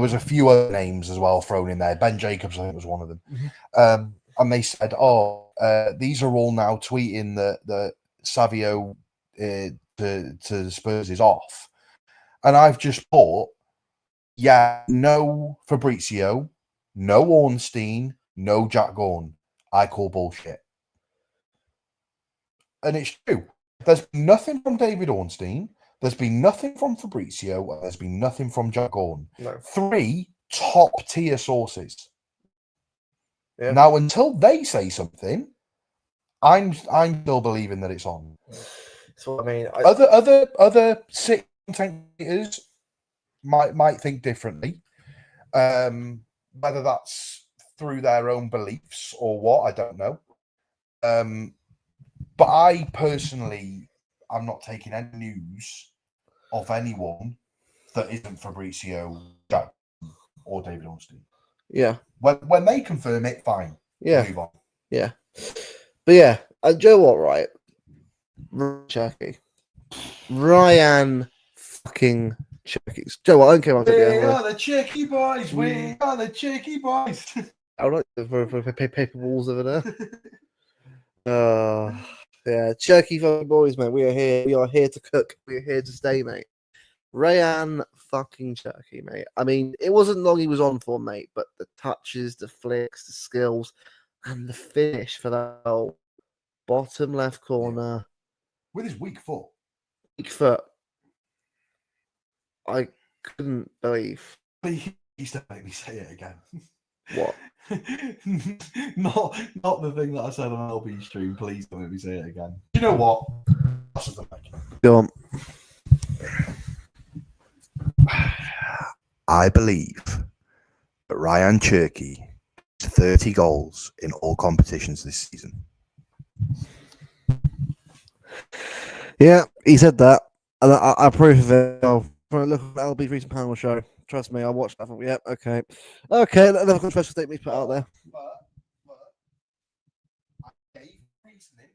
was a few other names as well thrown in there. Ben Jacobs, I think, was one of them. And they said, these are all now tweeting that Savio to Spurs is off. And I've just thought, no Fabrizio, no Ornstein, no Jack Gorn. I call bullshit. And it's true. There's been nothing from David Ornstein. There's been nothing from Fabrizio. And there's been nothing from Jack Gorn.
No.
3 top-tier sources.
Yeah.
Now, until they say something, I'm still believing that it's on.
That's what I mean.
Other sick commentators might think differently. Whether that's through their own beliefs or what, I don't know. But I personally, I'm not taking any news of anyone that isn't Fabrizio, Jack, or David Ornstein.
Yeah.
When they confirm it, fine.
Yeah.
Move on.
Yeah. But yeah, do you know what, right? Cherky. Ryan fucking Cherky. Joe, I don't care about
We
it.
are the Cherky boys. We are the Cherky boys.
I like the paper balls over there. Yeah, Cherky fucking boys, mate. We are here. We are here to cook. We are here to stay, mate. Rayan fucking Cherky, mate. I mean, it wasn't long he was on for, mate, but the touches, the flicks, the skills, and the finish for that goal. Bottom left corner.
With his weak foot.
Weak foot. I couldn't believe.
Please don't make me say it again.
What?
not the thing that I said on LB stream. Please don't make me say it again. You know what?
Go on.
I believe that Ryan Cherky has 30 goals in all competitions this season.
Yeah, he said that. And I approve of it. Oh, look at LB's recent panel show. Trust me, I watched that. Yeah, okay. Okay, another controversial statement he's put out there.
But I gave reasoning.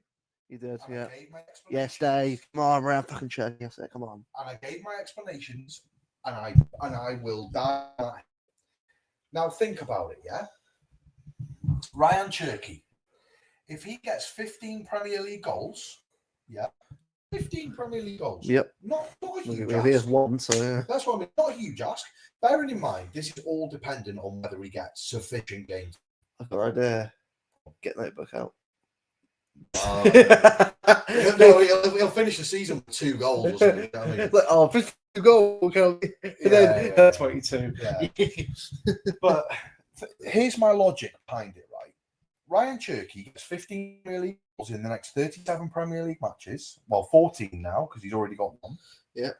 You did,
And
yeah.
I gave my
Yes,
explanations,
Dave. Come on, round fucking check. Yes, sir, come on.
And I gave my explanations, and I will die. Now think about it, yeah. Ryan Cherky, if he gets 15 Premier League goals, yeah, 15 Premier League goals.
Yep.
Not a huge
If he has
ask.
one, so yeah.
That's what I mean. Not a huge ask. Bearing in mind, this is all dependent on whether he gets sufficient games.
I've got an idea. Get notebook out.
No, he'll finish the season with 2 goals or something. You know what I mean?
Like, oh, 50 goal.
Yeah.
22.
Yeah. But here's my logic behind it, right? Ryan Cherky gets 15 Premier League goals in the next 37 Premier League matches. Well, 14 now, because he's already got one.
Yeah.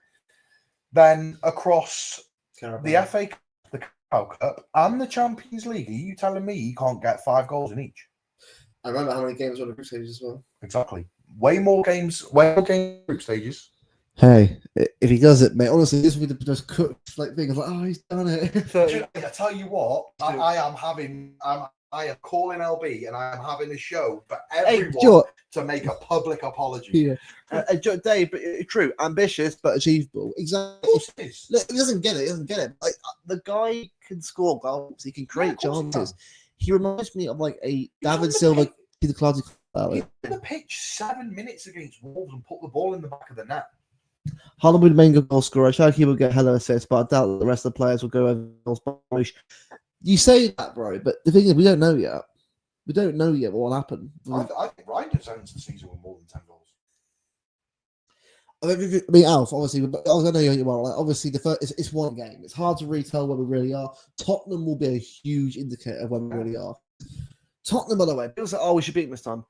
Then across
Carabao.
the FA Cup, the Carabao Cup, and the Champions League, are you telling me he can't get 5 goals in each?
I remember how many games were on the group stages as well.
Exactly. Way more games group stages.
Hey, if he does it, mate, honestly, this would be the most cooked like thing. It's like, oh, he's done it.
I tell you what, I am calling LB and I am having a show for everyone
Stuart.
to make a public apology.
Yeah. Dave, but true, ambitious but achievable. Exactly.
Of course it is.
Look, he doesn't get it. He doesn't get it. Like the guy can score goals. He can create
of course he
chances.
can.
He reminds me of like a
on
David
the
Silva,
pitch.
the Claudio.
He was on the pitch 7 minutes against Wolves and put the ball in the back of the net.
Holland would main goal scorer. Sharky will get hella assists, but I doubt that the rest of the players will go over goals. You say that, bro, but the thing is, we don't know yet. We don't know yet what will happen.
I think Reinders ends the season with more than 10 goals.
I mean, Alf, obviously, but I know you are. Like, obviously, the first it's one game. It's hard to retell where we really are. Tottenham will be a huge indicator of where we really are. Tottenham, by the way, people say, "Oh, we should beat them this time."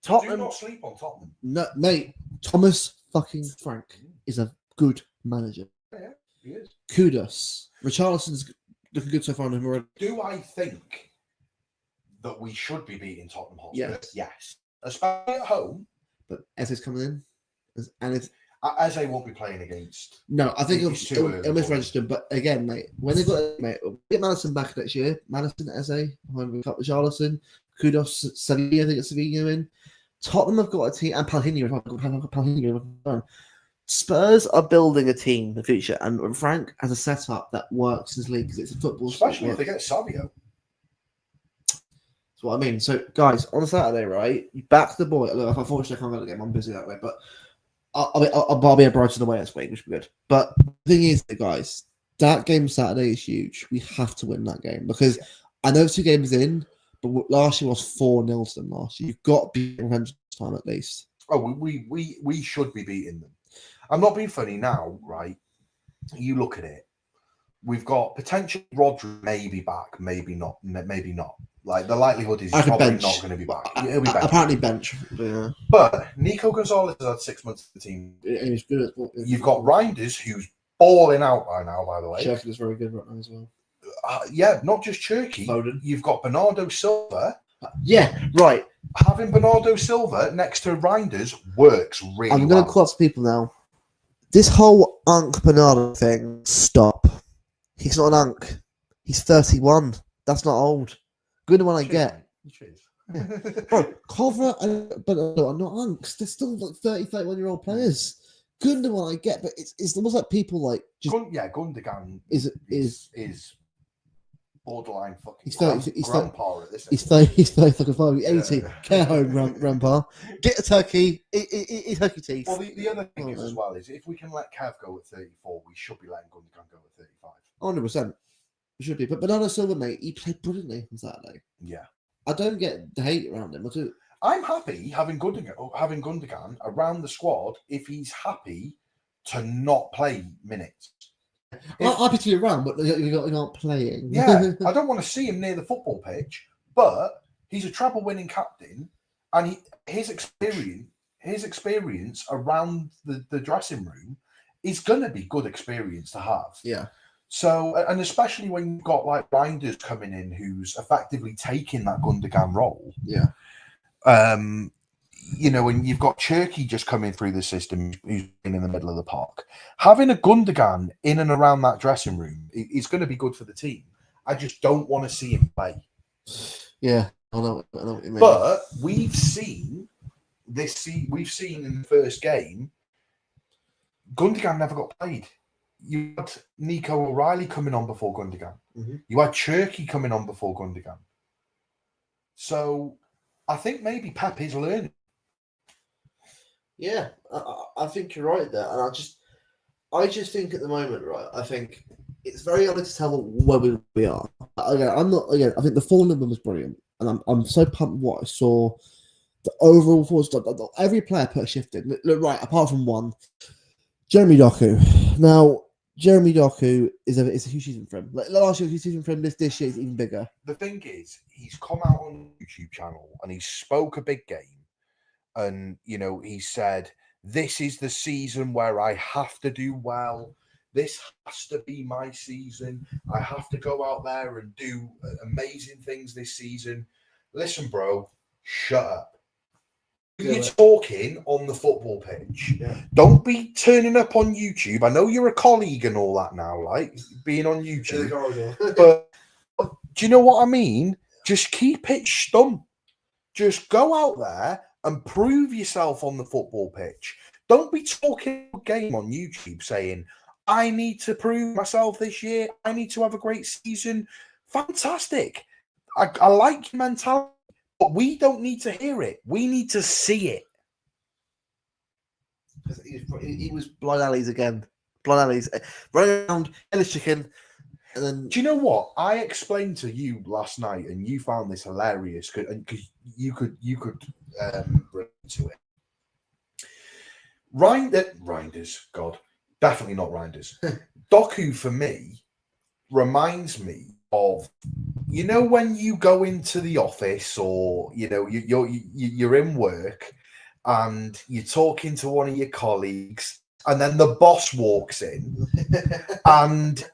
Do
Tottenham,
not sleep on Tottenham.
no, mate. Thomas fucking Frank is a good manager.
Yeah, he is.
Kudos. Richarlison's looking good so far. Already.
Do I think that we should be beating Tottenham Hotspur?
Yes.
Yes. Especially at home.
But Eze's coming in. And it's
Eze won't be playing against.
no, I think
It's
it'll,
too early
it'll
for
misregister. But again, mate, when they got mate, we'll get Madison back next year. Madison, Eze, when we got Richarlison, Kudos, Sevilla. I think it's Sevilla in. Tottenham have got a team, and Palhinha. Spurs are building a team in the future, and Frank has a setup that works in this league because it's a football.
Especially if
sport.
they get Savio.
That's what I mean. So, guys, on Saturday, right, you back the boy. Look, unfortunately, I can't go to the game. I'm busy that way, but I'll be at Brighton away this week, which will be good. But the thing is, guys, that game Saturday is huge. We have to win that game because I know 2 games in, but last year was 4-0 to them last year. You've got to be revenge this time at least.
Oh, we should be beating them. I'm not being funny now, right? You look at it. We've got potential Rodri maybe back, maybe not, maybe not. Like the likelihood is he's probably not going to be back. He'll be back.
Apparently bench. Yeah.
But Nico Gonzalez has had 6 months of the team.
And he's good at
You've got Reinders, who's balling out by now, by the way.
Sheffield is very good right now as well.
Yeah, not just Cherky.
Foden.
You've got Bernardo Silva.
Yeah, right.
Having Bernardo Silva next to Reinders works really
I'm going to
well.
quote some people now. This whole Unk Bernardo thing, stop. He's not an Unk. He's 31. That's not old. Good one I get.
Cheers.
Bro, Kovra and Bernardo are not Unks. They're still like 30, 31-year-old players. Good one I get, but it's almost like people like just
Gundogan
is
borderline fucking
He's 30,
grandpa at this.
he's 30, he's 35, he's 80.
Yeah.
Care home, grandpa. Get a turkey. Eat turkey teeth.
Well, the other thing
Oh,
is
man.
as well is if we can let Kev go at 34, we should be letting Gundogan go at 35.
100%. It should be. But Bernardo Silva, mate, he played brilliantly on Saturday.
Yeah.
I don't get the hate around him. I do.
I'm happy having Gundogan around the squad if he's happy to not play minutes.
I'm happy to be around, but you're not playing.
Yeah, I don't want to see him near the football pitch, but he's a treble-winning captain, and his experience around the dressing room is going to be good experience to have.
Yeah.
So, and especially when you've got like Reinders coming in, who's effectively taking that Gundogan role.
Yeah.
You know, and you've got Cherky just coming through the system, who's in the middle of the park. Having a Gundogan in and around that dressing room is going to be good for the team. I just don't want to see him play.
Yeah. I know what you mean.
But we've seen we've seen in the first game, Gundogan never got played. You had Nico O'Reilly coming on before Gundogan.
Mm-hmm.
You had Cherky coming on before Gundogan. So I think maybe Pep is learning.
Yeah, I think you're right there, and I just think at the moment, right? I think it's very hard to tell where we are. Again, I think the full number was brilliant, and I'm so pumped with what I saw. The overall force, every player put a shift in. Look, right, apart from one, Jeremy Doku. Now, Jeremy Doku is a huge season for him. Like last year was a huge season for him. This year is even bigger.
The thing is, he's come out on the YouTube channel and he spoke a big game. And, you know, he said, this is the season where I have to do well. This has to be my season. I have to go out there and do amazing things this season. Listen, bro, shut up. You're talking on the football pitch.
Yeah.
Don't be turning up on YouTube. I know you're a colleague and all that now, like being on YouTube. But do you know what I mean? Just keep it stum. Just go out there and prove yourself on the football pitch. Don't be talking a game on YouTube saying, I need to prove myself this year. I need to have a great season. Fantastic. I like your mentality, but we don't need to hear it. We need to see it.
He was blind alleys again. Blind alleys. Running around, Ellis chicken. And then,
Do you know what I explained to you last night, and you found this hilarious because you could relate to it. Reinders, God, definitely not Reinders. Doku for me reminds me of, you know, when you go into the office or you know you're in work and you're talking to one of your colleagues, and then the boss walks in and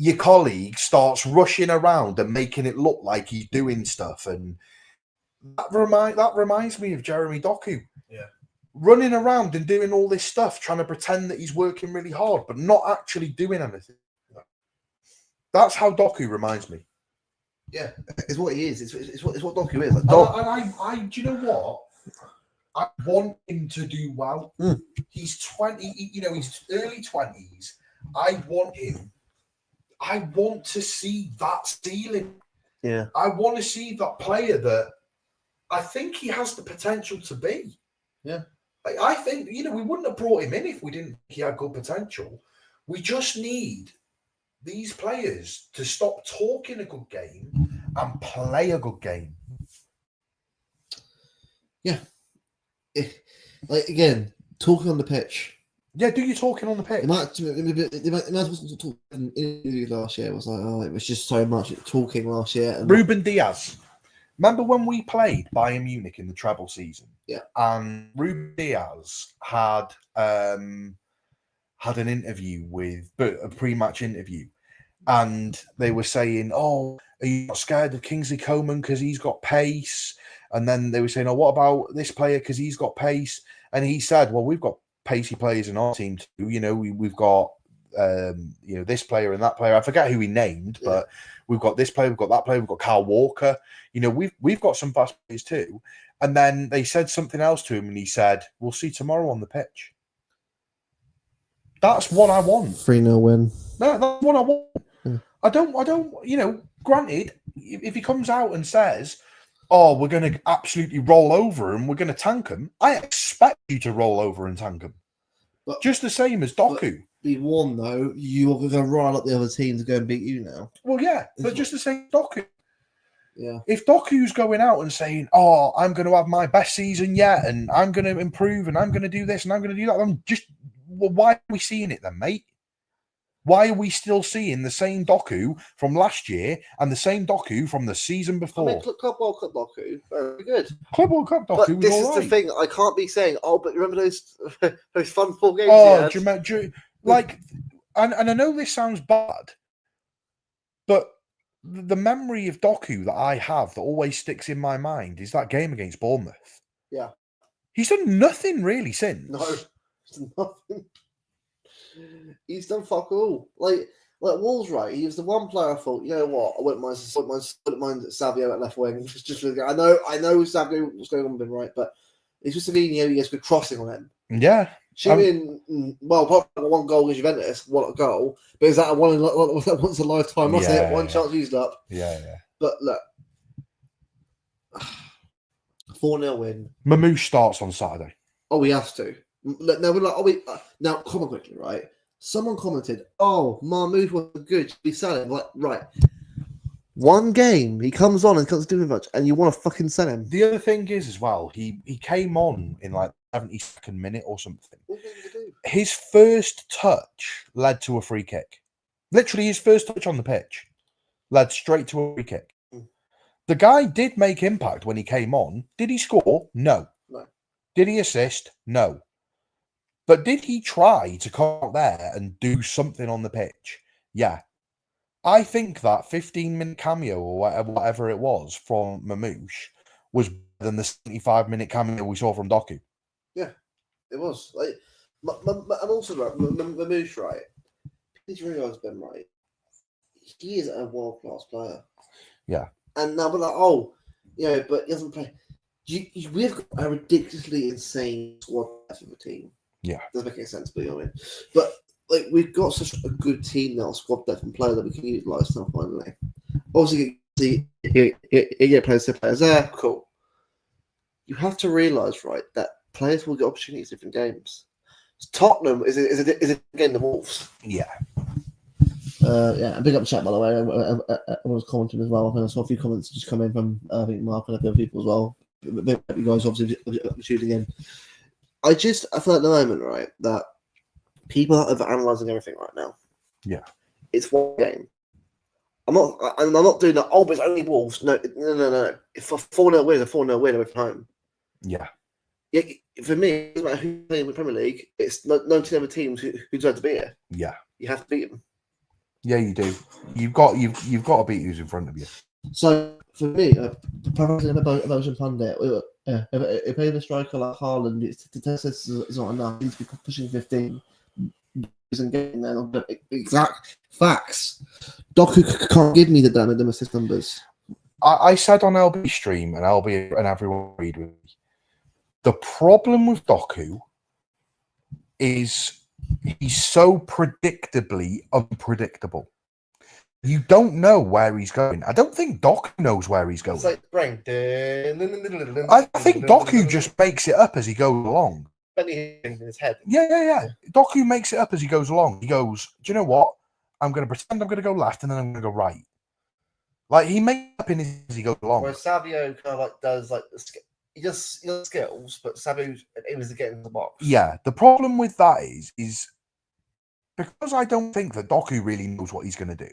your colleague starts rushing around and making it look like he's doing stuff, and that reminds me of Jeremy Doku.
Yeah.
running around and doing all this stuff, trying to pretend that he's working really hard, but not actually doing anything. That's how Doku reminds me.
Yeah, it's what he is. It's what Doku is. Like,
And I do you know what? I want him to do well.
Mm.
He's 20, he's early 20s. I want to see that ceiling.
Yeah.
I want to see that player that I think he has the potential to be.
Yeah.
I think, we wouldn't have brought him in if we didn't think he had good potential. We just need these players to stop talking a good game and play a good game.
Yeah. Like, again, talking on the pitch.
Yeah, do you talking on the pitch?
It might talk in interview last year. It was like, it was just so much talking last year. And
Ruben Diaz. Remember when we played Bayern Munich in the treble season?
Yeah.
And Ruben Diaz had an interview a pre-match interview, and they were saying, "Oh, are you not scared of Kingsley Coman because he's got pace?" And then they were saying, "Oh, what about this player because he's got pace?" And he said, "Well, we've got pacey players in our team too. We've got this player and that player. I forget who he named, but we've got this player, we've got that player, we've got Kyle Walker. We've got some fast players too." And then they said something else to him, and he said, "We'll see tomorrow on the pitch." That's what I want.
3-0 win.
No, that's what I want.
Yeah.
I don't. Granted, if he comes out and says, "Oh, we're going to absolutely roll over him, we're going to tank him," I expect you to roll over and tank him.
But,
just the same as Doku.
Be warned though, you're going to rile up the other team to go and beat you now.
Well, yeah, but just the same as Doku.
Yeah.
If Doku's going out and saying, "Oh, I'm going to have my best season yet, and I'm going to improve, and I'm going to do this, and I'm going to do that," why are we seeing it then, mate? Why are we still seeing the same Doku from last year and the same Doku from the season before?
I mean, Club World Cup Doku, very good.
Club World Cup Doku
But
was
this
all
is
right.
the thing. I can't be saying, "Oh, but remember those fun 4 games?"
Oh, and I know this sounds bad, but the memory of Doku that I have that always sticks in my mind is that game against Bournemouth.
Yeah.
He's done nothing really since.
No, it's nothing. He's done fuck all. Like Wolves, right? He was the one player I thought, you know what? I wouldn't mind Savio at left wing. Just I know Savio was going on with him, right? But it's just he has good crossing on him.
Yeah.
Shooting, apart from 1 goal against Juventus, what a goal. But is that once a lifetime? Wasn't it? One chance used up.
Yeah.
But look, 4-0 win.
Mamouche starts on Saturday.
Oh, he has to. Now we're like, now comment quickly, right? Someone commented, "Oh, Marmouche was good. Should be selling." Like, right. 1 game, he comes on and doesn't do much, and you want to fucking sell him.
The other thing is as well, he came on in like 72nd minute or something.
What did he do?
His first touch led to a free kick. Literally, his first touch on the pitch led straight to a free kick. The guy did make impact when he came on. Did he score? No. Did he assist? No. But did he try to come out there and do something on the pitch? Yeah. I think that 15-minute cameo or whatever it was from Mamouche was better than the 75-minute cameo we saw from Doku.
Yeah, it was. Like, and also, right, Mamouche, right? Did you realise, Ben, right? He is a world-class player.
Yeah.
And now we're like, but he doesn't play. We've got a ridiculously insane squad for the team.
Yeah.
Doesn't make any sense, but you know what I mean? But like, we've got such a good team now, squad depth and player that we can utilise now finally. Obviously, you get players there, cool. You have to realise, right, that players will get opportunities in different games. Tottenham is a game the Wolves.
Yeah.
And big up chat, by the way. I was commenting as well. I saw a few comments just come in from I think Mark and a few other people as well. You guys obviously tuning in. I feel at the moment, right, that people are overanalyzing everything right now.
Yeah.
It's 1 game. I'm not doing that. Oh, but it's only Wolves. No. If a 4-0 win, a 4-0 win away from home.
Yeah.
Yeah. For me, it doesn't matter who's playing in the Premier League. It's 19 other teams who deserve to be here.
Yeah.
You have to beat them.
Yeah, you do. You've got to beat who's in front of you.
So for me, paraphrasing a Belgian pundit, if playing a striker like Haaland, the test is not enough. He needs to be pushing 15. Isn't getting there. Exact facts. Doku can't give me the damn assist numbers.
I said on LB stream, and LB and everyone agreed with me, the problem with Doku is he's so predictably unpredictable. You don't know where he's going. I don't think Doku knows where he's going.
It's like brain.
I think Doku just makes it up as he goes along.
Benny in his head.
Yeah. Doku makes it up as he goes along. He goes, do you know what? I'm going to pretend I'm going to go left and then I'm going to go right. Like, he makes it up in his as he goes along.
Whereas Savio kind of like does like he does skills, but Savio aims to get into the box.
Yeah, the problem with that is because I don't think that Doku really knows what he's going to do.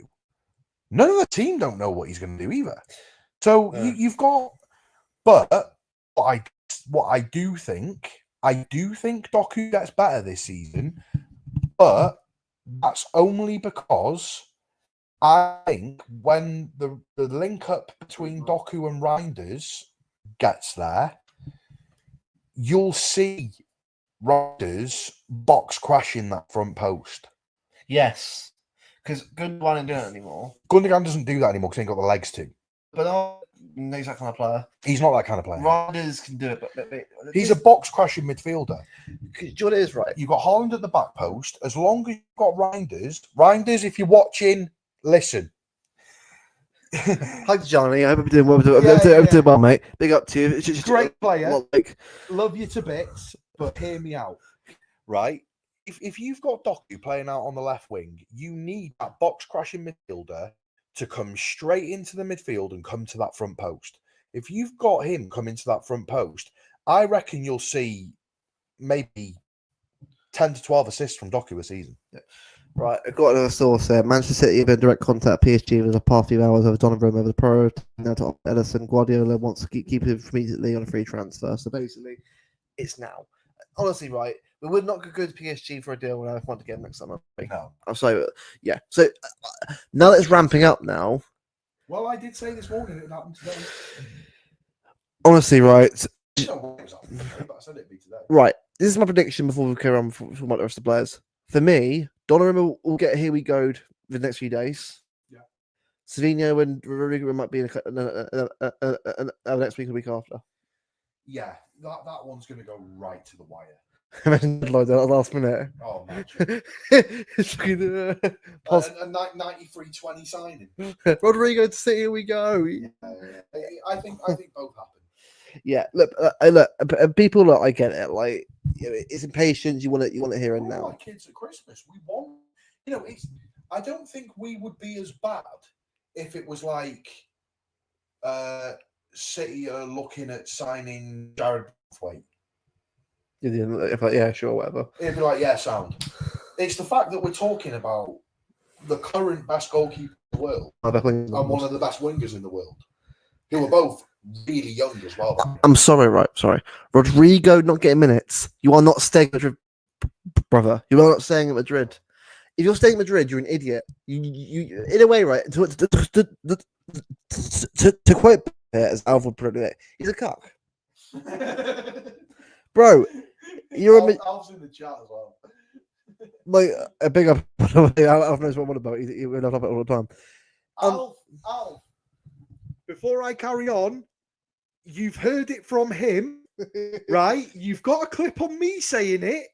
None of the team don't know what he's going to do either. So you've got, but what I do think Doku gets better this season, but that's only because I think when the link up between Doku and Reinders gets there, you'll see Reinders box crashing that front post.
Yes, because Gundogan ain't doing it anymore.
Gundogan doesn't do that anymore because he ain't got the legs to.
But he's that kind of player.
He's not that kind of player.
Riders can do it, but
He's a box crashing midfielder.
Do you know what it is, right?
You've got Holland at the back post. As long as you've got Reinders, if you're watching, listen.
Hi, Johnny. I hope you're doing well. I'm doing well, mate. Big up to you. It's just
Great player.
well, like,
Love you to bits, but hear me out. Right? If you've got Doku playing out on the left wing, you need that box crashing midfielder to come straight into the midfield and come to that front post. If you've got him come into that front post, I reckon you'll see maybe 10 to 12 assists from Doku a season.
Yeah. Right, I've got another source there. Manchester City have been direct contact PSG within the past few hours over Donnarumma over the pro. Now to Ederson. Guardiola wants to keep him immediately on a free transfer. So basically, it's now. Honestly, right, we would not go to PSG for a deal when I want to get him next summer.
No.
So, yeah. So now that it's ramping up now.
Well, I did say this morning it happened today.
Honestly, right.
I don't know when it was happening today, but I said it'd be today.
Right. This is my prediction before we carry on for the rest of the players. For me, Donnarumma will get here we go the next few days.
Yeah.
Savinho and Rodrigo might be in next week or the week after.
Yeah, that one's going to go right to the wire.
Imagine like that last minute.
Oh, man.
It's fucking,
A 93-20 signing.
Rodrigo to City, here we go.
I think both happen.
Yeah, look, people. Look, I get it. Like, you know, it's impatience. You want it here and
We're
now.
like kids at Christmas. We want, it's. I don't think we would be as bad if it was like City are looking at signing Jared Braithwaite.
Yeah, sure, whatever.
It'd be like, yeah, sound. It's the fact that we're talking about the current best goalkeeper in the world and one of the best wingers in the world, who are both really young as well.
I'm sorry, right? Sorry. Rodrigo not getting minutes. You are not staying at Madrid, brother. You are not staying at Madrid. If you're staying at Madrid, you're an idiot. You in a way, right? To quote as Alfred put it, he's a cuck. Bro, you're
Alf's in the chat as well.
Like a big up. Alf knows what I'm on about. He love it all the time.
Alf, before I carry on, you've heard it from him, right? You've got a clip on me saying it.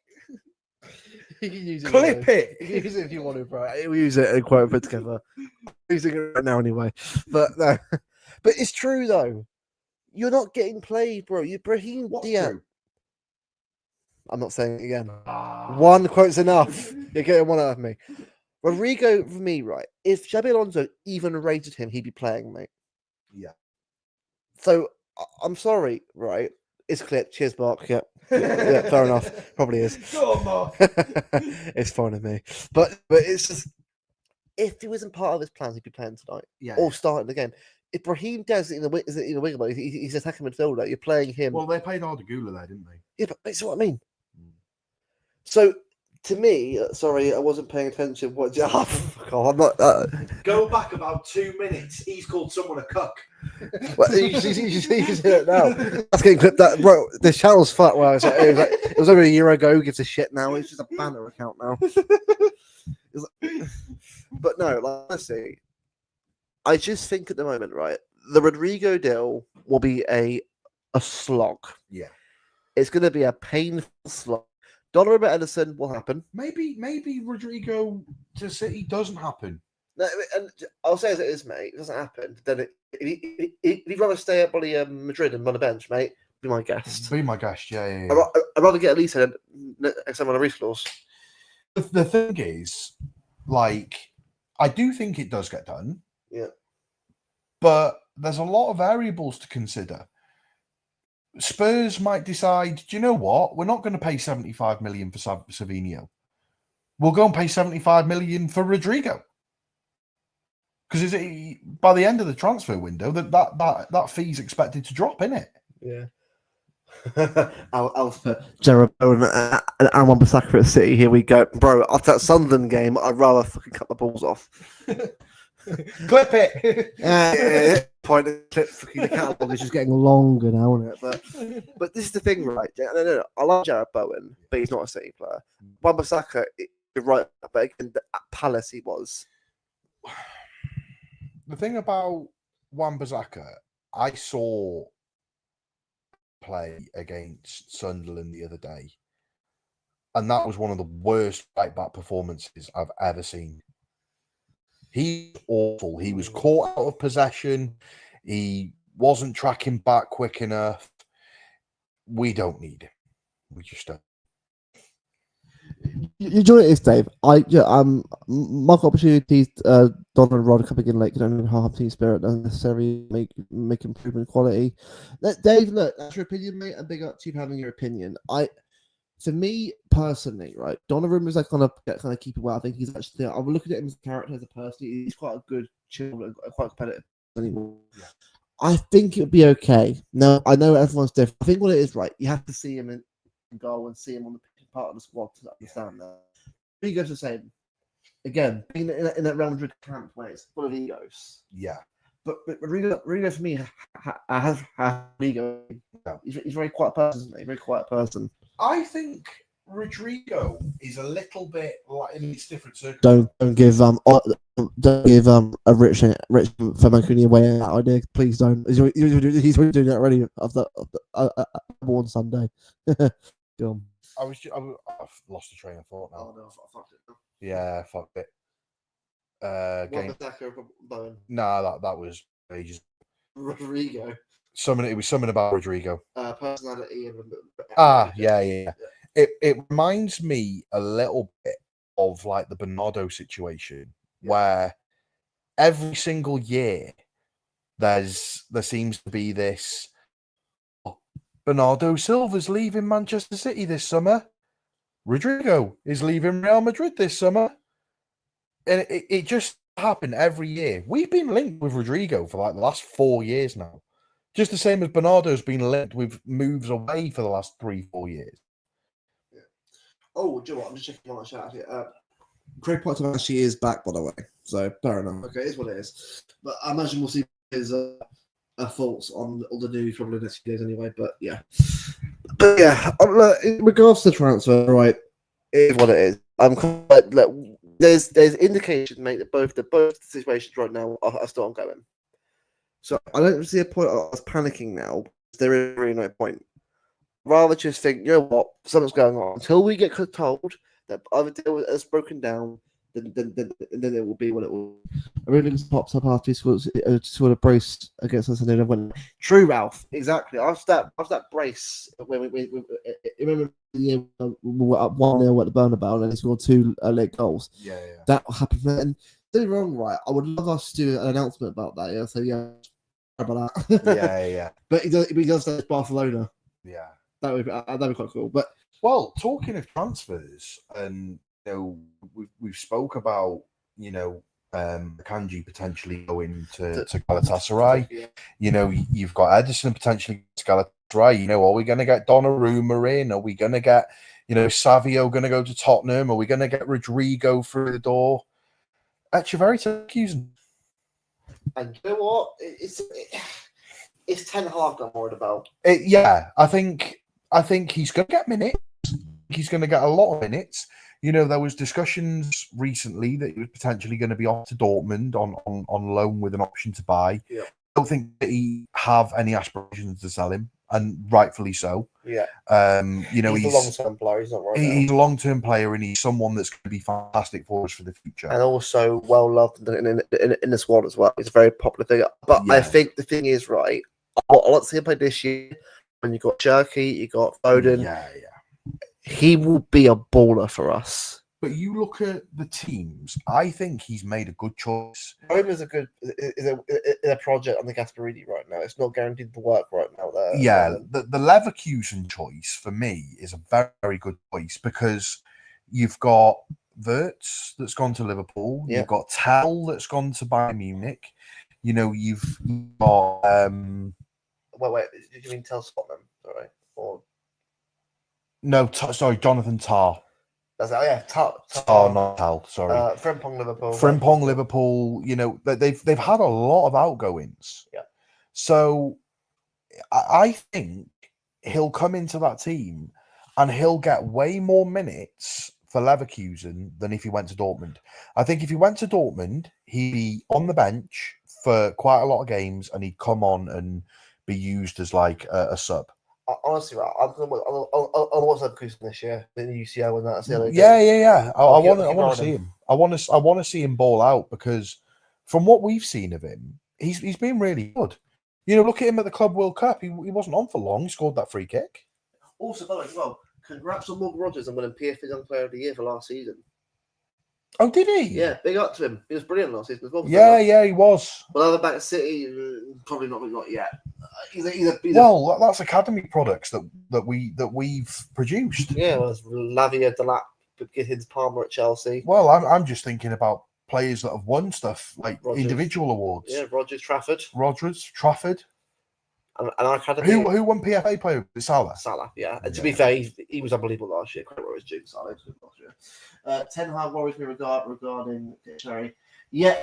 You can use it.
Clip it.
You can use it if you want to, bro. We'll use it and quote it together. I'm using it right now anyway. But no. But it's true though. You're not getting played, bro. You're Brahim Diaz. I'm not saying it again. One quote's enough. You're getting one out of me. Rodrigo, for me, right? If Xabi Alonso even rated him, he'd be playing, mate.
Yeah.
So I'm sorry, right? It's clipped. Cheers, Mark. Yeah, yeah, fair enough. Probably is.
Go on, Mark.
It's fine with me. But it's just if he wasn't part of his plans, he'd be playing tonight.
Yeah.
Or starting again. If Brahim does it in the wing, he's attacking midfielder. You're playing him.
Well, they played Arda Güler there, didn't they?
Yeah, but that's what I mean. So to me, sorry, I wasn't paying attention. What? Oh, fuck off, I'm not.
Go back about 2 minutes. He's called someone a cuck.
Well, you see it now. That's getting clipped. That bro, the channel's fucked. Well, it was over a year ago. Who gives a shit now? It's just a banner account now. But no, like, honestly, I just think at the moment, right, the Rodrigo deal will be a slog.
Yeah.
It's going to be a painful slog. Donnarumma Edison will happen.
Maybe Rodrigo to City doesn't happen.
No, and I'll say as it is, mate. It doesn't happen. Then if you'd rather stay at bloody Madrid and run a bench, mate, be my guest.
Be my guest, yeah.
I'd rather get Elisa next time on a Reece clause.
The thing is, like, I do think it does get done.
Yeah.
But there's a lot of variables to consider. Spurs might decide, do you know what? We're not going to pay 75 million for Savinho. We'll go and pay 75 million for Rodrigo. Because by the end of the transfer window, that fee's expected to drop, isn't it?
Yeah. Alpha, Jeroboam, and Wan-Bissaka at City. Here we go, bro. After that Sunderland game, I'd rather fucking cut my balls off.
Clip it.
Point of clip. Fucking the catalogue is just getting longer now, isn't it? But this is the thing, right? No. I like Jared Bowen, but he's not a City player. Wan-Bissaka, you're right, but again, at Palace he was.
The thing about Wan-Bissaka, I saw play against Sunderland the other day, and that was one of the worst right back performances I've ever seen. He's awful. He was caught out of possession. He wasn't tracking back quick enough. We don't need him. We just don't.
You know what it is, Dave? Mark opportunities. Don and Rod coming in late can only harm team spirit, not necessarily make improvement quality. Dave, look, that's your opinion, mate. And big up to you for having your opinion. To me personally, right, Donnarumma is like kind of keep it well. I think he's actually. I'm looking at him as a character, as a person. He's quite a good, chill, and quite competitive. Anymore. Yeah. I think it'll be okay. Now I know everyone's different. I think what it is, right, you have to see him in goal and see him on the part of the squad to understand that. Ego's the same. Again, being in that Real Madrid camp where it's full of egos.
Yeah.
But Rodrigo for me has ego.
Yeah.
He's a very quiet person, isn't he? Very quiet person.
I think Rodrigo is a little bit like in its different circumstances.
Don't give a rich Famancini away that idea. Please don't. He's already doing that already after one Sunday. Go on.
I've lost the train of thought now.
Oh no, I fucked it.
Yeah, fucked it. Game.
Nah,
that was ages.
Rodrigo.
It was something about Rodrigo.
Personality and
yeah. It reminds me a little bit of like the Bernardo situation, where every single year there seems to be this. Bernardo Silva's leaving Manchester City this summer. Rodrigo is leaving Real Madrid this summer. And it just happened every year. We've been linked with Rodrigo for like the last 4 years now. Just the same as Bernardo's been linked with moves away for the last 3-4 years.
Yeah. Oh, do you know what? I'm just checking on the chat here. Craig Potter actually is back, by the way. So, fair enough. Okay, it's what it is. But I imagine we'll see his thoughts on all the news probably next few days anyway. But yeah. In regards to the transfer, right, it is what it is. I'm kind of like, there's indications, mate, that both situations right now are still ongoing. So I don't see a point of us panicking now. There is really no point. Rather just think, you know what, something's going on. Until we get told that either deal is broken down, then it will be what it will. Everything pops up after he sort of brace against us, and then went true, Ralph. Exactly. After that brace when we remember the year we were up 1-0 at the Bernabeu and he scored 2 late goals.
Yeah.
That happened. And don't get me wrong, right? I would love us to do an announcement about that. Yeah. So yeah, about that.
Yeah.
But he does that Barcelona.
Yeah.
That'd be quite cool. But
well, talking of transfers, and we've spoke about Kanji potentially going to Galatasaray.
Yeah.
You've got Edison potentially to Galatasaray. Are we going to get Donnarumma in? Are we going to get You know, is Savio going to go to Tottenham? Are we going to get Rodrigo through the door? Echeverri accusing.
And you know what? It's Ten Hag I'm worried about.
Yeah, I think he's going to get minutes. He's going to get a lot of minutes. You know, there was discussions recently that he was potentially going to be off to Dortmund on loan with an option to buy.
Yeah.
I don't think that he have any aspirations to sell him, and rightfully so.
Yeah.
You know,
he's a long-term player. He's not right now.
he's a long-term player, and he's someone that's going to be fantastic for us for the future.
And also well loved in the squad as well. He's a very popular figure. But I
Yeah.
think the thing is, right, I want to see him play this year. When you've got Cherky, you've got Foden,
Yeah.
he will be a baller for us.
But you look at the teams, I think he's made a good choice.
Rome is a project on the Gasparini right now. It's not guaranteed to work right now. There.
Yeah, the Leverkusen choice for me is a very, very good choice because you've got Wirtz that's gone to Liverpool.
Yeah.
You've got Tell that's gone to Bayern Munich. You know, you've got
Wait. Did you mean Tell Scotland? Sorry. Or
sorry, Jonathan Tah.
that's yeah, Tell.
Not Tell. Sorry,
Frimpong Liverpool.
Frimpong Liverpool. You know, they've had a lot of outgoings.
Yeah.
So I think he'll come into that team and he'll get way more minutes for Leverkusen than if he went to Dortmund. I think if he went to Dortmund, he'd be on the bench for quite a lot of games and he'd come on and be used as like a sub.
Honestly, right, I'll watch Leverkusen this year in the UCL and that's the other.
Yeah. I
I'll
want
keep
to see him. I want to see him ball out because from what we've seen of him, he's been really good. You know, look at him at the Club World Cup. He wasn't on for long. He scored that free kick.
Also, by the way, as well, congrats on Morgan Rogers and winning PFA Young Player of the Year for last season.
Oh, did he?
Yeah, big up to him. He was brilliant last season as well.
Yeah, he was.
Well, other back at City, probably not yet.
Well, that's academy products that we've produced.
Yeah, well, it's Lavia, Delap, Gittins, Palmer at Chelsea.
Well, I'm just thinking about players that have won stuff like
Rodgers.
individual awards.
Yeah, Rogers, Trafford,
Trafford.
and our academy.
Who won PFA player? of the Salah.
Salah, yeah. And to
Yeah.
be fair, he was unbelievable last year. Credit where it's due. Salah was good last year. Ten Hag worries me regarding Cherry. Yeah,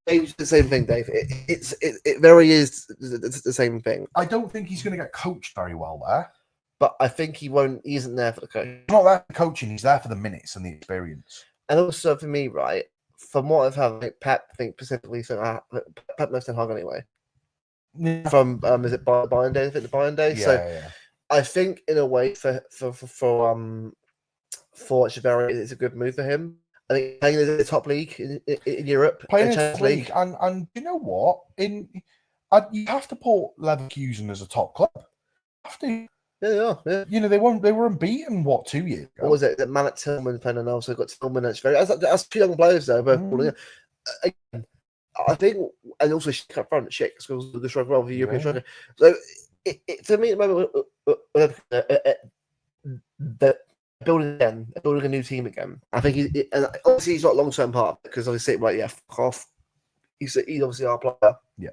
it's the same thing, Dave. It very is the same thing.
I don't think he's going to get coached very well there.
But I think he won't. He isn't there for the coach.
He's not there for coaching. He's there for the minutes and the experience.
And also for me, right, from what I've had, like Pep, I think specifically, so Pep knows Ten Hag anyway.
Yeah.
From is it Bayern Days? I think the Bayern Days. So
Yeah.
I think in a way for Echeverri, it's a good move for him. I think playing in the top league in Europe,
Playing in
Champions
the league, and you know what? You have to put Leverkusen as a top club. You have to.
Yeah, they are. Yeah.
You know, they were unbeaten 2 years ago.
What was it? That Manet Tillman playing, and also got Tillman and Echeverri. That's two young players though. Both balling. Again, I think, and also Schick up front. Schick scores a good striker, well, the European striker. So for me, at the moment, building a new team again. I think and obviously he's not long term part because obviously, right, yeah, fuck off. He's obviously our player.
Yeah.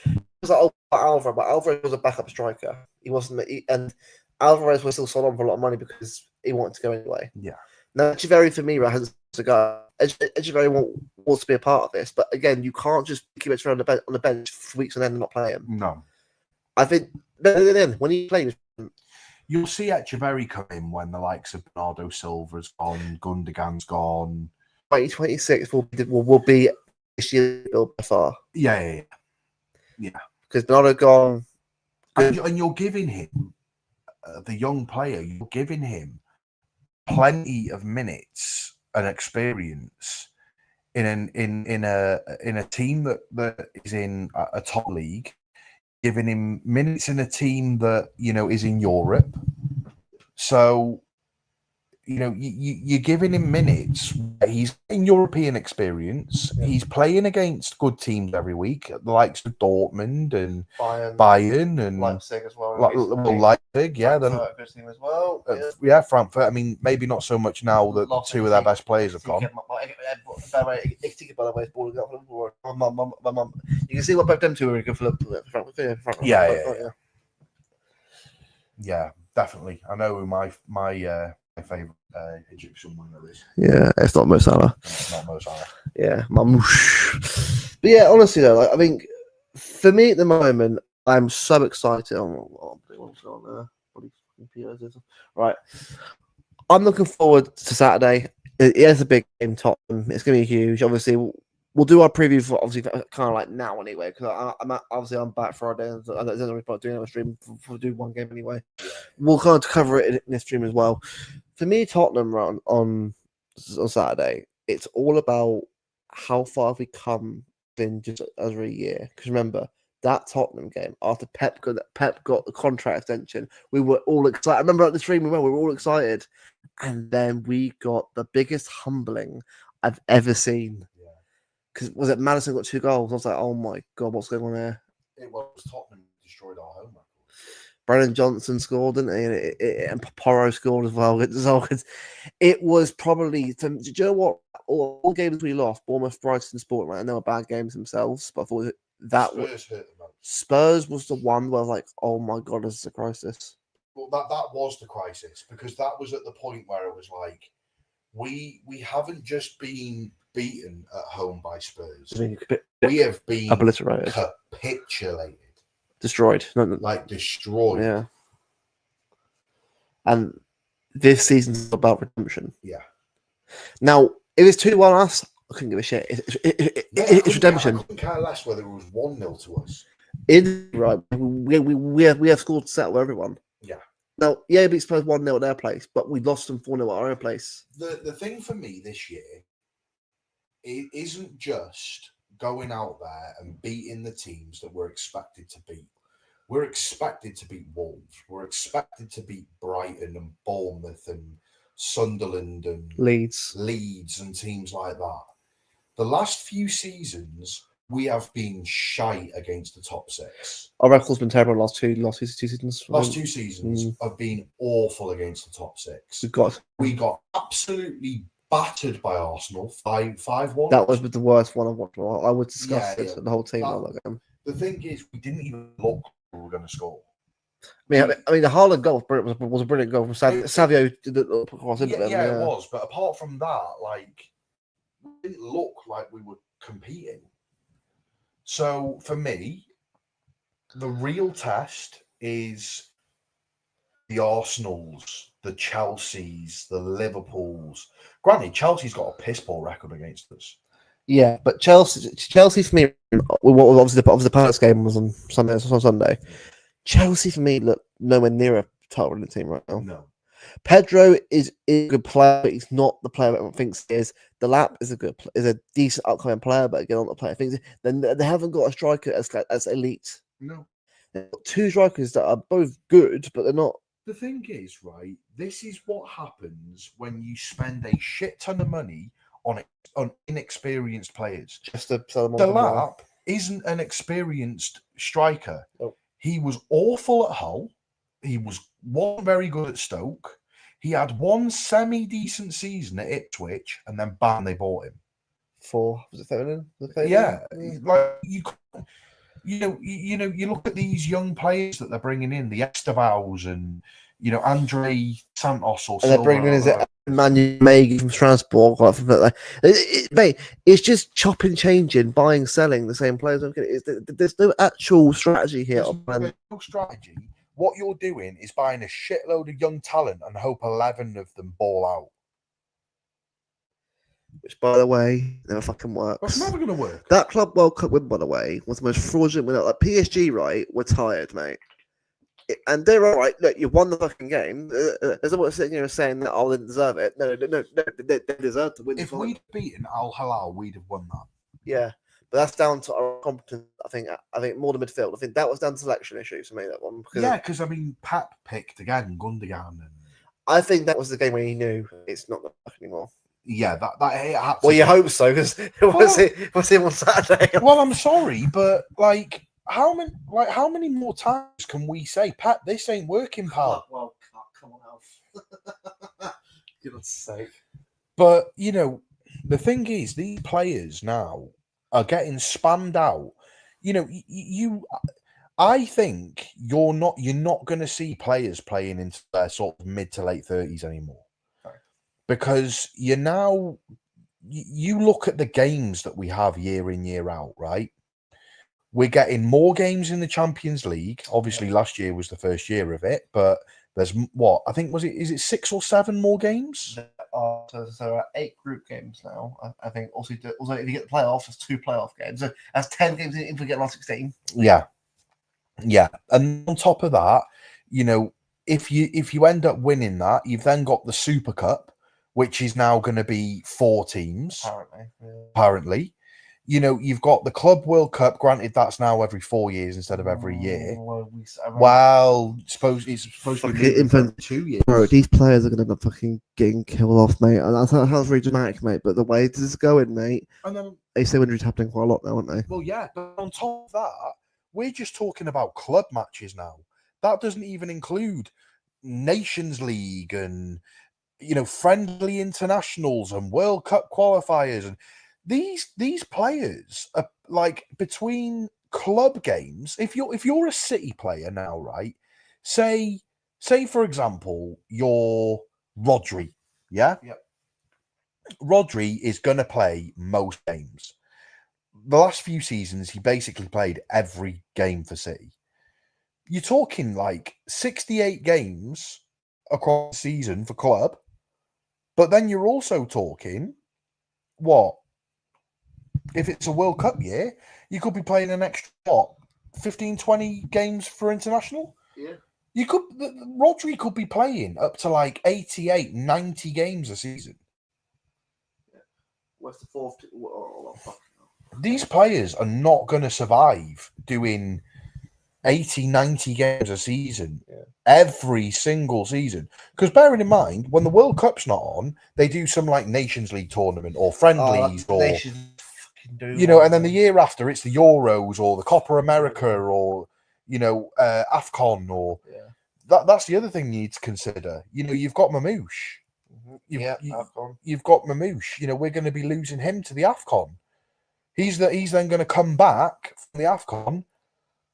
It was like Alvarez, but Alvarez was a backup striker. He wasn't, and Alvarez was still sold on for a lot of money because he wanted to go anyway.
Yeah.
Now Echeverri for me, right, has to go. Echeverri wants to be a part of this, but again, you can't just keep Echeverri on the bench for weeks and then not play him.
No.
I think then when he plays,
You'll see Echeverri come in when the likes of Bernardo Silva's gone, Gundogan's gone.
2026 will be this year build by far.
Yeah.
Because Bernardo gone.
And you're giving him, the young player, you're giving him plenty of minutes and experience in a team that is in a top league, giving him minutes in a team that, you know, is in Europe. So, you know, you're giving him minutes. He's in European experience. He's playing against good teams every week, the likes of Dortmund and Bayern and
Leipzig as well.
Leipzig, yeah. Then
good team as well.
yeah, Frankfurt. I mean, maybe not so much now that two of their best players have gone.
By the way, is balling up. My mum. You can see what both them two are good for Frankfurt.
Yeah. definitely. I know who my favorite Egyptian winger is.
Yeah, it's not Mo Salah.
It's not Mo Salah.
Yeah, Mamouche. But yeah, honestly though, like, I think for me at the moment, I'm so excited. What's going on there? Bloody computers and stuff. Right, I'm looking forward to Saturday. It is a big game, Tottenham. It's going to be huge. Obviously, we'll do our preview for obviously kind of like now anyway, because I'm back Friday and I don't know if I'm doing a stream for do one game anyway. We'll kind of cover it in this stream as well. For me, Tottenham run on Saturday, it's all about how far have we come in just over a year. Because remember that Tottenham game after Pep got the contract extension, we were all excited. I remember at the stream we were all excited, and then we got the biggest humbling I've ever seen. Because was it Madison got 2 goals? I was like, oh my god, what's going on there?
It was Tottenham destroyed our home record.
Brennan Johnson scored, didn't he? And Porro scored as well. It was probably, do you know what? All games we lost, Bournemouth, Brighton, Sport, right? And they were bad games themselves, but I thought that Spurs was the one where I was like, oh my god, this is a crisis.
Well, that was the crisis, because that was at the point where it was like, we haven't just been beaten at home by Spurs. We have been
obliterated,
capitulated,
destroyed,
destroyed.
Yeah. And this season's about redemption.
Yeah.
Now, if it's 2-1 us, I couldn't give a shit. It's redemption.
I couldn't care less whether it was 1-0 to us.
Right, we have scored to settle everyone.
Yeah.
Now, yeah, we Spurs 1-0 at their place, but we lost them 4-0 at our own place.
The thing for me this year, it isn't just going out there and beating the teams that we're expected to beat. We're expected to beat Wolves. We're expected to beat Brighton and Bournemouth and Sunderland and
Leeds
and teams like that. The last few seasons, we have been shite against the top 6.
Our record's been terrible the last two seasons.
Last 2 seasons have been awful against the top 6. We got absolutely battered by Arsenal 5-1.
That was the worst one I've watched. I would discuss this with the whole team.
The thing is, we didn't even look like we were going to score.
I mean, the Haaland goal was a brilliant goal from Savio. Did the cross into them.
Yeah, it was. But apart from that, we didn't look like we were competing. So for me, the real test is the Arsenals, the Chelseas, the Liverpools. Granted, Chelsea's got a piss poor record against us.
Yeah, but Chelsea for me, obviously the Palace game was on Sunday. Chelsea for me look nowhere near a title winning team right now.
No.
Pedro is a good player, but he's not the player everyone thinks he is. The Lap is a decent upcoming player, but again, not the player thinks. Then they haven't got a striker as elite.
No.
They've got 2 strikers that are both good, but they're not.
The thing is, right, this is what happens when you spend a shit ton of money on inexperienced players.
Just to sell them
The Lap isn't an experienced striker.
Nope.
He was awful at Hull. He wasn't very good at Stoke. He had one semi-decent season at Ipswich, and then bam, they bought him.
Was it Ferdinand?
Yeah, like you look at these young players that they're bringing in, the Estevaus and Andre Santos or.
And they're bringing in Manu Maggie from Strasbourg. Mate, it's just chopping, changing, buying, selling the same players. There's no actual strategy here.
There's no strategy. What you're doing is buying a shitload of young talent and hope 11 of them ball out.
Which, by the way, never fucking works.
That's never going to work.
That Club World Cup win, by the way, was the most fraudulent win. Like PSG, right? We're tired, mate. And they're all right. Look, you won the fucking game. There's someone sitting here saying that I didn't deserve it. No, they deserve to win.
If we'd beaten Al Hilal, we'd have won that.
Yeah, but that's down to our competence. I think more than midfield. I think that was down to selection issues for me. That one.
Because Pep picked again Gundogan, and
I think that was the game where he knew it's not the fuck anymore.
Yeah, that it had to.
Well, you hope so, because was him on Saturday.
Well, I'm sorry, but how many more times can we say, Pep, this ain't working, pal?
Well, come on, Alf. Goodness sake.
But the thing is, these players now are getting spammed out. I think you're not going to see players playing into their sort of mid to late 30s anymore.
Right.
Because you look at the games that we have year in, year out, right? We're getting more games in the Champions League. Obviously, last year was the first year of it, but there's what I think is it 6 or 7 more games?
There are 8 group games now. I think also if you get the playoffs, there's 2 playoff games. So that's 10 games if we get last 16.
Yeah. And on top of that, if you end up winning that, you've then got the Super Cup, which is now going to be 4 teams. Apparently. You've got the Club World Cup. Granted, that's now every 4 years instead of every year. Well, it's supposed to be for 2 years.
Bro, these players are going to end up fucking getting killed off, mate. And that's really dramatic, mate. But the way this is going, mate,
And then,
they say injuries happening quite a lot now, aren't they?
well, yeah. But on top of that, we're just talking about club matches now. That doesn't even include Nations League and friendly internationals and World Cup qualifiers, and these players are like between club games. If you're a City player now, right? Say for example, you're Rodri, yeah?
Yep.
Rodri is going to play most games. The last few seasons, he basically played every game for City. You're talking like 68 games across the season for club, but then you're also talking what? If it's a World Cup year, you could be playing an extra, 15, 20 games for international?
Yeah.
Rodri could be playing up to like 88, 90 games a season.
What's the fourth?
These players are not going to survive doing 80, 90 games a season every single season. Because bearing in mind, when the World Cup's not on, they do some like Nations League tournament or friendlies and then the year after it's the Euros or the Copa America or AFCON or that's the other thing you need to consider. You've got Mamouche.
AFCON.
You've got Mamouche. We're going to be losing him to the AFCON. He's then going to come back from the AFCON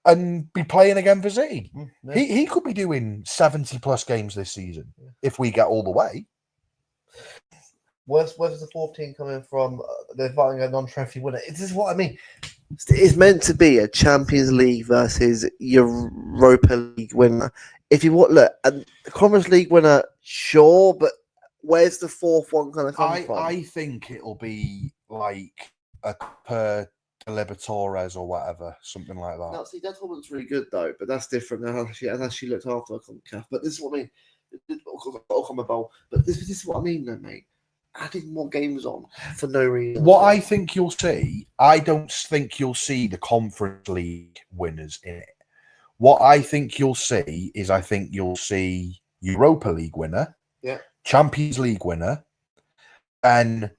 and be playing again for City.
Yeah.
He could be doing 70 plus games this season if we get all the way.
Where's the fourth team coming from? They're fighting a non-trophy winner. This is what I mean. It's meant to be a Champions League versus Europa League winner. If you want, look, the Conference League winner, sure, but where's the fourth one going to come from?
I think it'll be like a per Libertadores or whatever, something like that.
No, see, that tournament's really good though, but that's different now. She actually looked after a CONCACAF. But this is what I mean. But this is what I mean, though, mate. Adding more games on for no reason.
What I think you'll see, I don't think you'll see the Conference League winners in it. What I think you'll see is you'll see Europa League winner, Champions League winner, and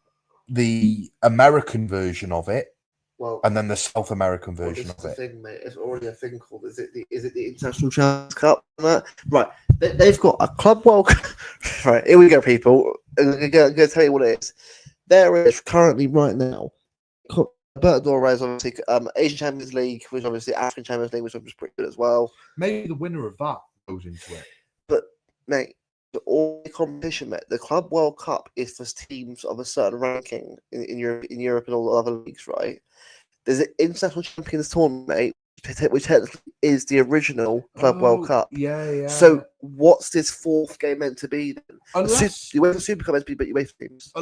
the American version of it, and then the South American version of it.
Thing, mate. It's already a thing called. Is it the International Champions Cup? Right. They've got a Club World Cup. Right. Here we go, people. I'm going to tell you what it is. There is currently right now Libertadores, obviously, Asian Champions League, which obviously African Champions League, which was pretty good as well.
Maybe the winner of that goes into it.
But mate, all the competition, mate. The Club World Cup is for teams of a certain ranking in Europe and all the other leagues, right? There's an International Champions Tournament, mate, which technically is the original Club World Cup.
Yeah.
So what's this fourth game meant to be then?
Unless
you went to Super Cup meant to be, but you wait for teams.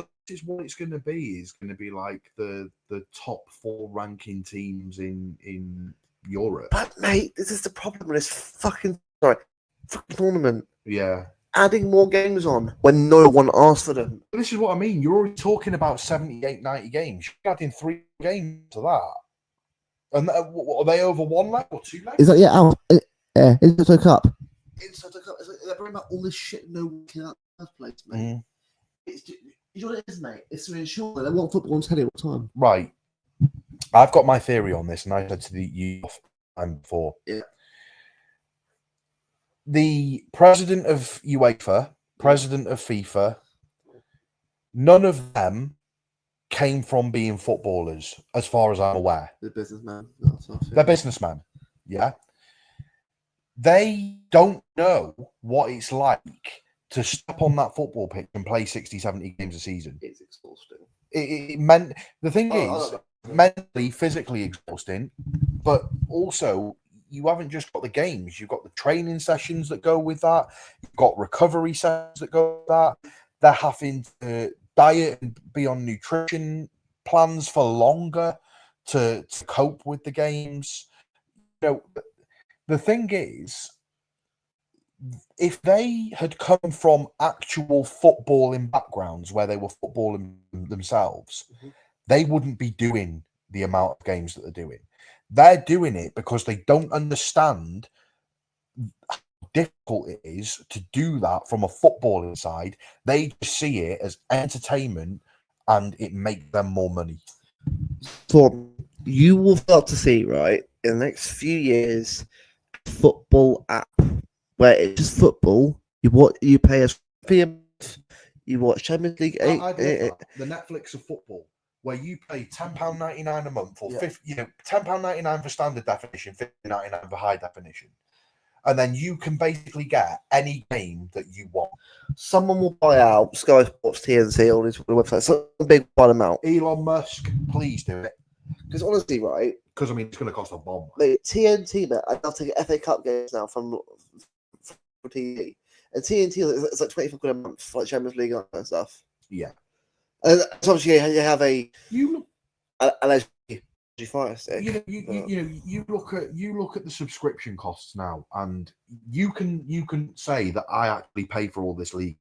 what it's going to be is going to be like the top 4 ranking teams in Europe.
But mate, this is the problem with this fucking tournament.
Yeah.
Adding more games on when no one asked for them.
This is what I mean. You're already talking about 78, 90 games. You're adding 3 games to that. And are they over 1 leg or 2 legs?
Is that Intertoto Cup? Intertoto Cup. They're bringing about all this shit no one can out in the first place, mate. You know what it is, mate? It's to ensure that they want football on telly all the time.
Right. I've got my theory on this, and I said to you time before.
Yeah.
The president of UEFA, president of FIFA, none of them came from being footballers, as far as I'm aware.
They're businessmen.
They're businessmen, yeah. They don't know what it's like to step on that football pitch and play 60, 70 games a season.
It's exhausting.
It meant the thing
Oh,
is mentally, physically exhausting, but also you haven't just got the games, you've got the training sessions that go with that, you've got recovery sessions that go with that. They're having to diet and be on nutrition plans for longer to cope with the games. You know, the thing is, if they had come from actual footballing backgrounds where they were footballing themselves, they wouldn't be doing the amount of games that they're doing. They're doing it because they don't understand how difficult it is to do that from a footballing side. They just see it as entertainment and it makes them more money.
So you will start to see, right, in the next few years, football app where it's just football. You pay a fee a month, you watch Champions League.
I'd love that. The Netflix of football, where you pay £10.99 a month, or £10.99 for standard definition, £15.99 for high definition, and then you can basically get any game that you want.
Someone will buy out Sky Sports TNT on his website. Some big one amount.
Elon Musk, please do it.
Because honestly, right,
Because I mean, it's going to cost a bomb.
like TNT, man, I'll take FA Cup games now from TV, and TNT it's like £25 a month, like Champions League and that stuff.
Yeah.
And so obviously you have a
You
allegedly Fire Stick.
you look at the subscription costs now, and you can say that I actually pay for all this league.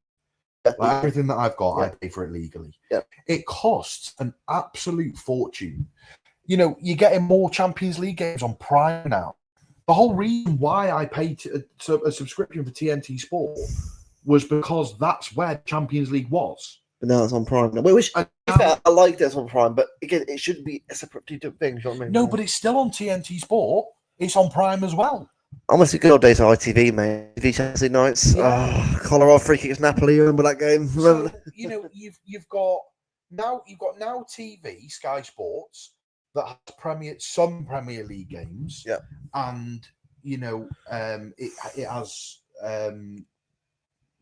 Like everything that I've got, I pay for it legally.
Yeah.
It costs an absolute fortune. You know, you're getting more Champions League games on Prime now. The whole reason why I paid a subscription for TNT Sport was because that's where Champions League was.
But now it's on Prime. Which I like that it's on Prime, but again, it shouldn't be a separate two different things. You know what I mean?
No, but it's still on TNT Sport. It's on Prime as well.
I miss the good old days of ITV, mate. TV Chelsea nights.
Yeah.
Oh, Colorado free kicks Napoli. Remember that game?
So, you know, you've got now TV, Sky Sports, that has some Premier League games.
Yeah.
And you know, it has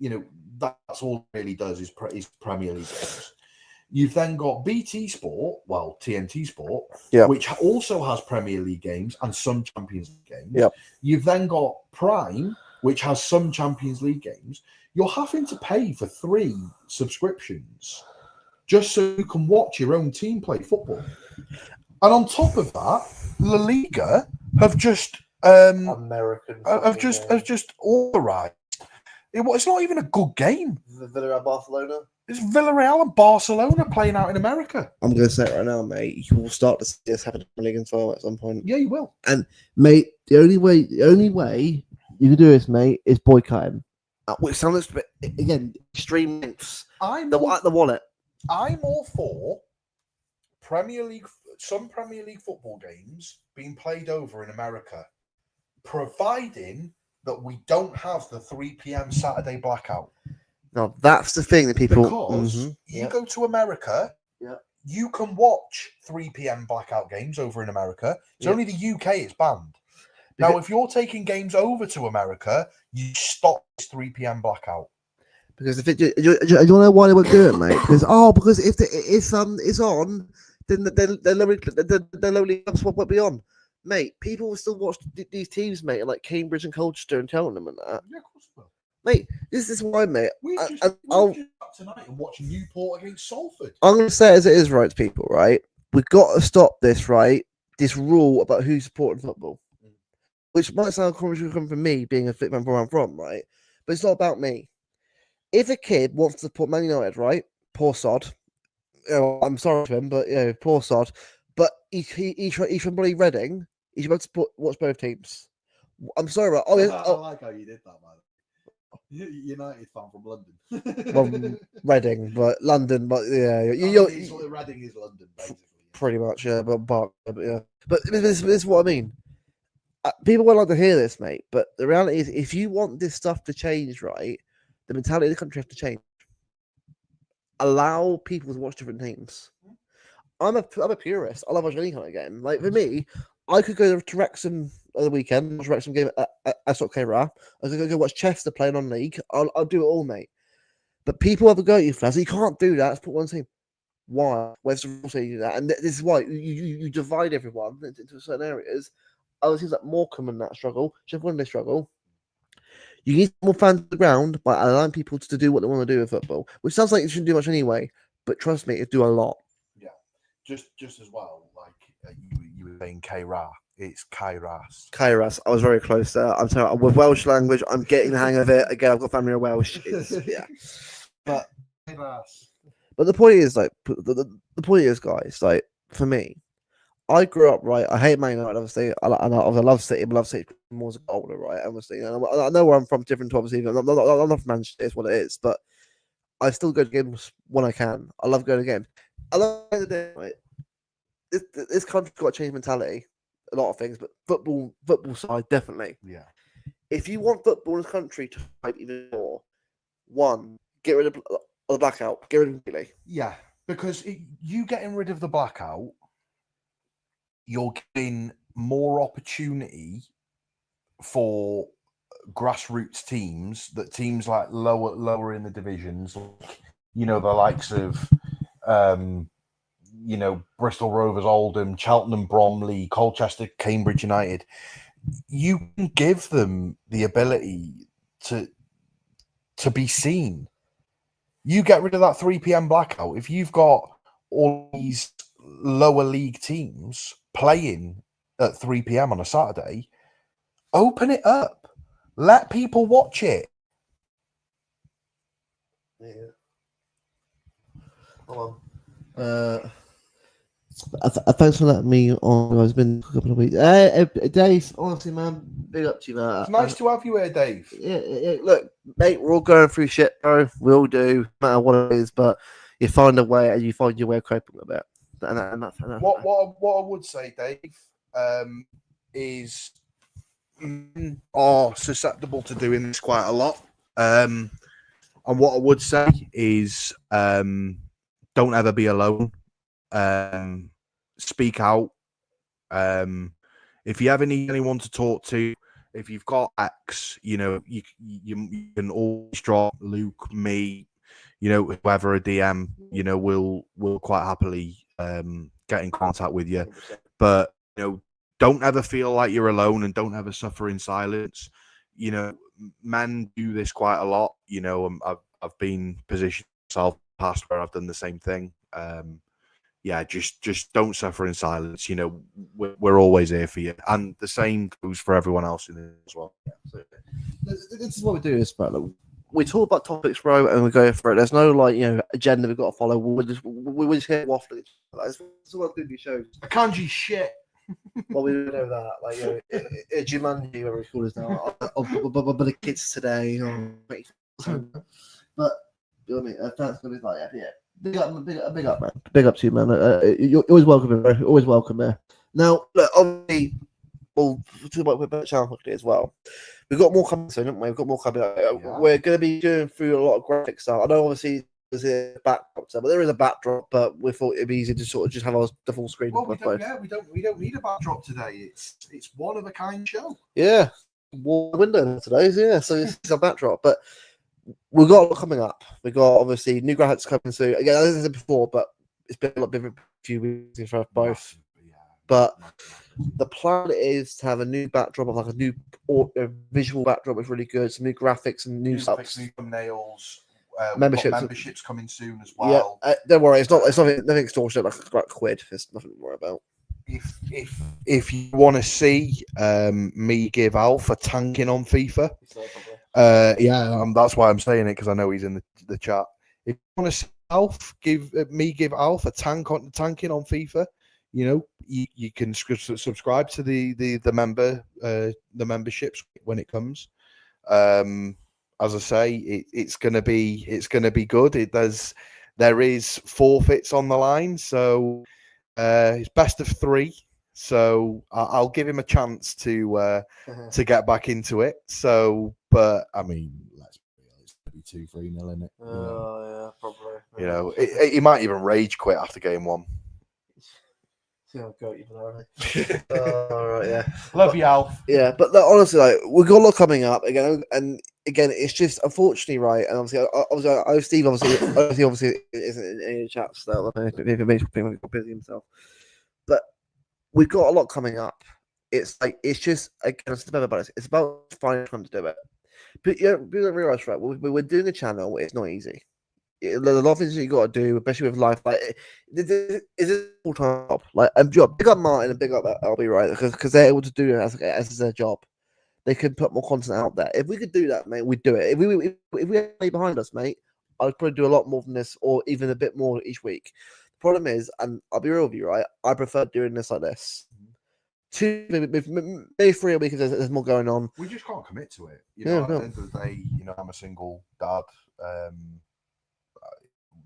you know, that's all it really does is Premier League games. You've then got BT Sport, well, TNT Sport, which also has Premier League games and some Champions League games.
Yep.
You've then got Prime, which has some Champions League games. You're having to pay for 3 subscriptions just so you can watch your own team play football. And on top of that, La Liga have just
American
have just authorized. It's not even a good game.
Villarreal Barcelona.
It's Villarreal and Barcelona playing out in America.
I'm going to say it right now, mate. You will start to see this happen in the league as well at some point.
Yeah, you will.
And mate, the only way you can do this, mate, is boycotting. Which sounds again extreme lengths. The wallet.
I'm all for some Premier League football games being played over in America, providing that we don't have the 3 p.m. Saturday blackout.
Now that's the thing that people
Because you go to America, you can watch 3 p.m. blackout games over in America. It's only the UK it's banned. Now, if you're taking games over to America, you stop this 3 p.m. blackout.
Because if you know why they won't do it, mate? Because if it's on, then the lowly clubs won't be on. Mate, people will still watch these teams, mate, like Cambridge and Colchester and Cheltenham and that.
Yeah, of course we will.
Mate, this is why, mate.
We just up tonight and watch Newport against Salford.
I'm going to say it as it is, right, people, right? We've got to stop this, right? This rule about who's supporting football. Which might sound coming from me being a fit man where I'm from, right? But it's not about me. If a kid wants to support Man United, right? Poor sod. I'm sorry to him, but poor sod. But he's from bloody Reading. He's about to watch both teams. I'm sorry, right?
I like how you did that, man. United fan from London.
Well, Reading, but London, but yeah,
Reading is London, basically.
Pretty much, yeah. But yeah. But this is what I mean. People won't like to hear this, mate. But the reality is, if you want this stuff to change, right, the mentality of the country has to change. Allow people to watch different teams. I'm a purist. I love watching any kind of game. Like for me, I could go to Wrexham at the weekend, watch Wrexham game at Stock Ra. I'm going to go watch Chester playing on league. I'll do it all, mate. But people have a go at you, Flaz. You can't do that. Let's put one team. Why? Where's the rule saying that? And this is why you divide everyone into certain areas. Other teams like Morecambe and that struggle. Sheffield Wednesday struggle. You need more fans on the ground by allowing people to do what they want to do with football, which sounds like you shouldn't do much anyway. But trust me, it do a lot.
Yeah, just as well. Like you were saying, K-Ra. It's Kairas.
Kairos, I was very close there. I'm sorry, with Welsh language, I'm getting the hang of it. Again, I've got family in Welsh. Yeah,
But Kairas.
but the point is, like, the point is, guys, like, for me, I grew up, right? I hate Man United, obviously. I love City, but I love City more as I got older, right? Obviously, I know where I'm from, different to obviously. I'm not from Manchester, it's what it is, but I still go to games when I can. I love going to games. I love the day, right? This country's got to change mentality, a lot of things, but football side, definitely.
Yeah.
If you want football in this country to hype even more, one, get rid of the blackout, get rid of it completely.
Yeah, because you getting rid of the blackout, you're giving more opportunity for grassroots teams, that teams like lower in the divisions, like, you know, the likes of you know, Bristol Rovers, Oldham, Cheltenham, Bromley, Colchester, Cambridge United. You can give them the ability to be seen. You get rid of that 3 p.m. blackout. If you've got all these lower league teams playing at 3 p.m. on a Saturday, open it up. Let people watch it.
Yeah. Hold on. Thanks for letting me on. It's been a couple of weeks. Dave, honestly, man, big up to you, man.
It's nice to have you here, Dave.
Yeah. Look, mate, we're all going through shit, bro. We all do, no matter what it is. But you find a way, and you find your way of coping with it. And that's
What I would say, Dave, is men are susceptible to doing this quite a lot. And what I would say is, don't ever be alone. Speak out. If you ever need anyone to talk to, if you've got X, you know, you can always drop Luke, me, you know, whoever a DM, you know, we'll quite happily get in contact with you. But you know, don't ever feel like you're alone, and don't ever suffer in silence. You know, men do this quite a lot. You know, I've been positioned myself past where I've done the same thing. Yeah, just don't suffer in silence. You know, we're always here for you, and the same goes for everyone else in it as well.
So, this is what we do. Is like, we talk about topics, bro, and we go for it. There's no like agenda we've got to follow. We're just here waffling. That's what I do these shows.
I can't do shit.
Well, we don't know that. Like Jumanji, whatever it's called is now. But the kids today. But you know what I mean? That's gonna be like yeah. Big up, man. Big up to you, man. You're always welcome, bro. Always welcome there. Now, look, obviously, we'll talk about the channel quickly as well. We've got more coming soon, haven't we? We've got more coming. We're going to be doing through a lot of graphic stuff. I know, obviously, there's a backdrop, but there is a backdrop. But we thought it'd be easy to sort of just have the full screen.
Well, we don't need a backdrop today. It's one of a kind show.
Yeah, wall window today. Yeah, so it's a backdrop, but. We've got a lot coming up. We've got obviously new graphics coming soon. Again, as I said before, but it's been a lot different few weeks for both. But the plan is to have a new backdrop of like a new visual backdrop, is really good. Some new graphics and new stuff.
New thumbnails.
Memberships
coming soon as well.
Yeah, don't worry. It's nothing extortionate like a quid. There's nothing to worry about.
If you want to see me give Alf a tanking on FIFA. That's why I'm saying it, because I know he's in the chat. If you want to see Alf give Alf a tanking on FIFA, you know, you can subscribe to the memberships when it comes. As I say, it's gonna be good. There is forfeits on the line, so it's best of 3. So I'll give him a chance to get back into it. So, but I mean, let's be honest, it's going to be 2-3-0, isn't it?
Yeah, probably.
You know, he might even rage quit after game 1.
See how go even already. All right, yeah.
Love you, Alf.
Yeah, but like, honestly, like we've got a lot coming up again, and again, it's just unfortunately right. And obviously, Steve obviously isn't in any of the chats, so he's busy himself. But we've got a lot coming up. It's just again, it's about this. It's about finding time to do it. But yeah, you don't realize, right? We're doing a channel. It's not easy. There's a lot of things you got to do, especially with life. Like, is it full time job? Like, big up Martin and big up LB, right? Because they're able to do it as their job. They can put more content out there. If we could do that, mate, we'd do it. If we had money behind us, mate, I'd probably do a lot more than this, or even a bit more each week. The problem is, and I'll be real with you, right? I prefer doing this like this. 2, maybe 3 a week if there's more going on.
We just can't commit to it. You
Yeah,
know, at
no.
the end of the day, you know, I'm a single dad.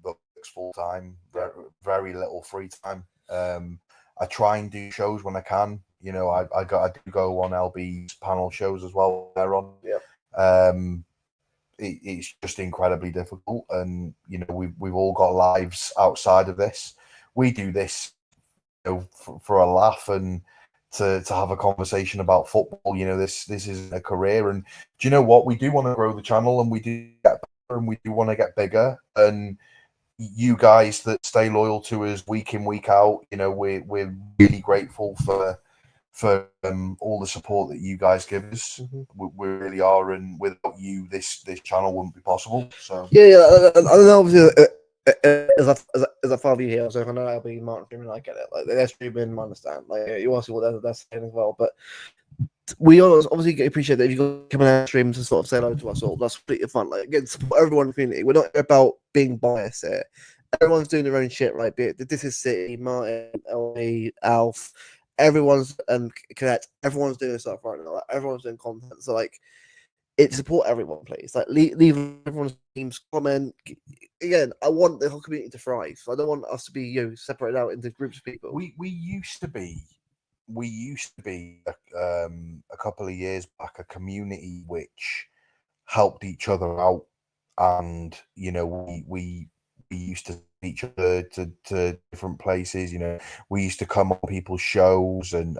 Works full time, very little free time. I try and do shows when I can. You know, I do go on LB's panel shows as well. They're on.
Yeah.
It's just incredibly difficult, and you know, we've all got lives outside of this. We do this, you know, for a laugh and to have a conversation about football. You know, this is a career, and do you know what? We do want to grow the channel, and we do get better, and we do want to get bigger, and you guys that stay loyal to us week in, week out, you know, we're really grateful for all the support that you guys give us. We really are, and without you, this channel wouldn't be possible. So
Yeah. I know. Obviously, as a father here, so I know I'll be Martin Freeman. I get it. Like they're streaming, I understand. Like you also what they're saying as well, but we obviously appreciate that if you come on our streams and sort of say hello to us all, that's completely fun. Like again, support everyone in the community. We're not about being biased here. Everyone's doing their own shit, right? Be it This Is City, Martin, LA, Alf, everyone's Connect, everyone's doing stuff right now. Like, everyone's doing content. So like support everyone, please. Like leave everyone's teams, comment. Again, I want the whole community to thrive. So I don't want us to be separated out into groups of people.
we used to be a couple of years back a community which helped each other out, and you know, we used to each other to different places. You know, we used to come on people's shows and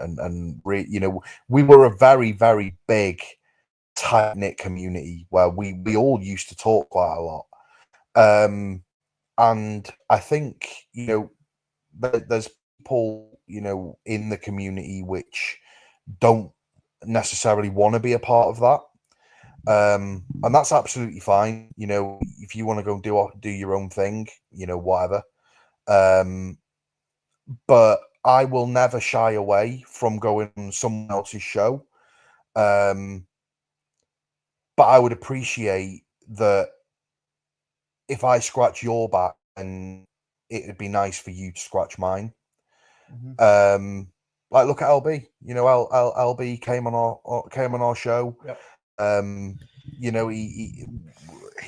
you know, we were a very, very big tight-knit community where we all used to talk quite a lot. And I think, you know, there's people, you know, in the community which don't necessarily want to be a part of that. And that's absolutely fine. You know, if you want to go do your own thing, you know, whatever. But I will never shy away from going on someone else's show. But I would appreciate that if I scratch your back, and it'd be nice for you to scratch mine. Like look at LB. You know, LB came on our show.
Yep.
You know, he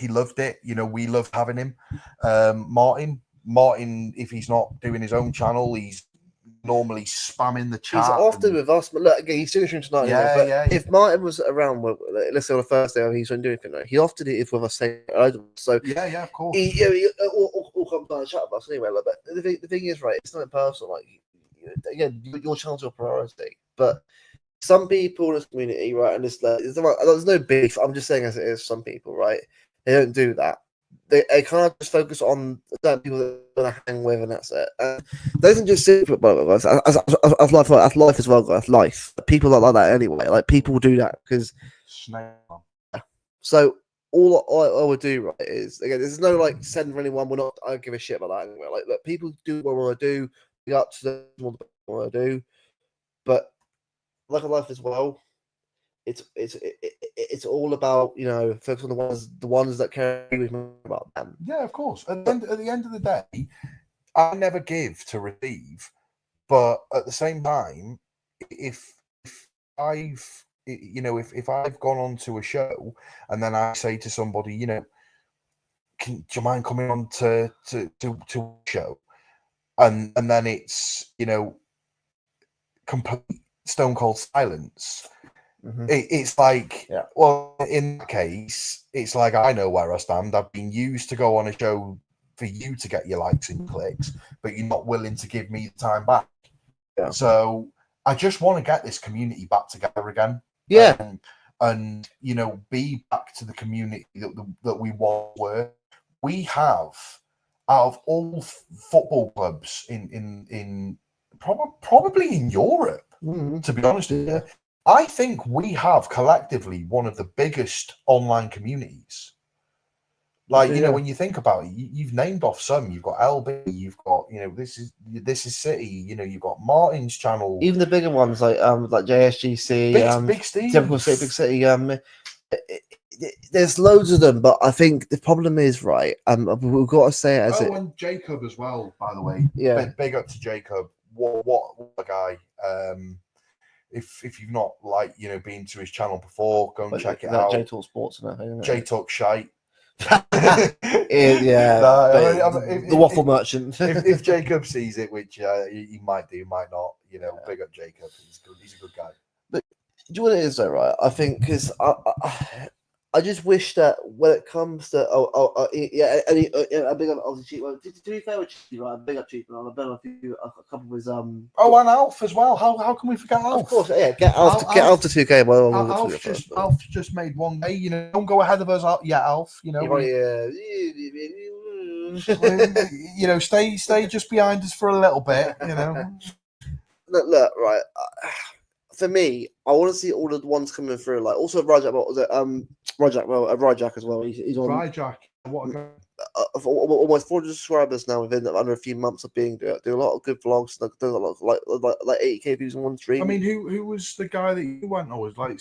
loved it. You know, we loved having him. Martin, if he's not doing his own channel, he's normally spamming the chat.
He's often with us, but look, again, he's doing streams tonight. But
Yeah.
if Martin was around, let's say on the first day, he's doing anything. He often is with us. So
yeah, of course.
he all comes down and chat with us anyway. Like, but the thing is, right, it's not personal. Like, again, your channel's your priority, but some people in this community, right, and there's no beef. I'm just saying as it is. Some people, right, they don't do that. They kind of just focus on certain people that they're going to hang with, and that's it. And they doesn't just sit with us. As life as well, guys. Life. People like that anyway. Like people do that because. So all I would do, right, is again, there's no like send for anyone. I don't give a shit about that anyway. Like, look, people do what they want to do. Be up to them what they want to do, but like a life as well. It's all about, you know, focus on the ones that care about them.
Yeah, of course. At the end of the day, I never give to receive, but at the same time, if I've gone on to a show and then I say to somebody, you know, do you mind coming on to a show, and then it's, you know, complete stone cold silence. It's like, well, in that case, it's like I know where I stand. I've been used to go on a show for you to get your likes and clicks, but you're not willing to give me the time back.
Yeah.
So I just want to get this community back together again.
Yeah.
And you know, be back to the community that we once were. We have, out of all football clubs in probably in Europe,
Mhm.
to be honest with you, I think we have collectively one of the biggest online communities. Like, you know,
Yeah.
when you think about it, you've named off some. You've got LB, you've got, you know, this is City. You know, you've got Martin's channel,
Even the bigger ones like JSGC,
Big Steve,
Typical City, Big City. There's loads of them, but I think the problem is right. We've got to say it as it.
and Jacob as well, by the way.
Yeah.
Big up to Jacob. What a guy. If you've not been to his channel before, go and check it out.
J Talk Sports and everything.
J Talk Shite.
Yeah, the waffle merchant.
if Jacob sees it, which he might do, might not, big up Jacob. He's good. He's a good guy.
Do you know what it is though, right? I think because I just wish that when it comes to a big up obviously to be fair with Chief, right? A big up Chief, and I've been a couple of his
and Alf as well. How can we forget Alf?
Of course, yeah. Get Alf to 2K. Well,
Alf just made one day. Don't go ahead of us, Alf. Stay just behind us for a little bit.
Look, right. For me, I want to see all the ones coming through. Like also Rajak, what was it? Rajak as well. He's on
Rajak. What a guy.
Almost 400 subscribers now within under a few months of being do a lot of good vlogs. Do a lot of, like 80k views in one stream.
I mean, who was the guy that you went on? Was like,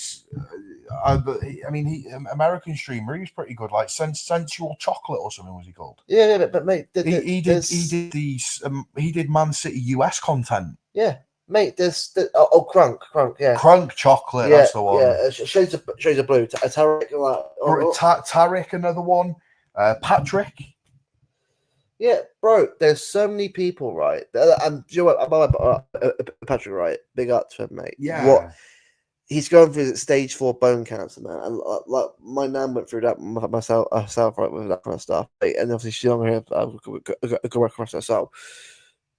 he American streamer. He was pretty good. Like Sensual Chocolate or something was he called?
Yeah, but mate,
he did Man City US content.
Yeah. Mate, there's Crunk, yeah.
Crunk Chocolate, that's the one.
Yeah, Shades of Blue, Tarek,
Tarek, another one. Patrick.
Yeah, bro, there's so many people, right? And you know what, Patrick, right? Big up to him, mate.
Yeah.
He's going through stage 4 bone cancer, man. And like my nan went through that myself, right, with that kind of stuff. Right? And obviously she's on here, go across herself.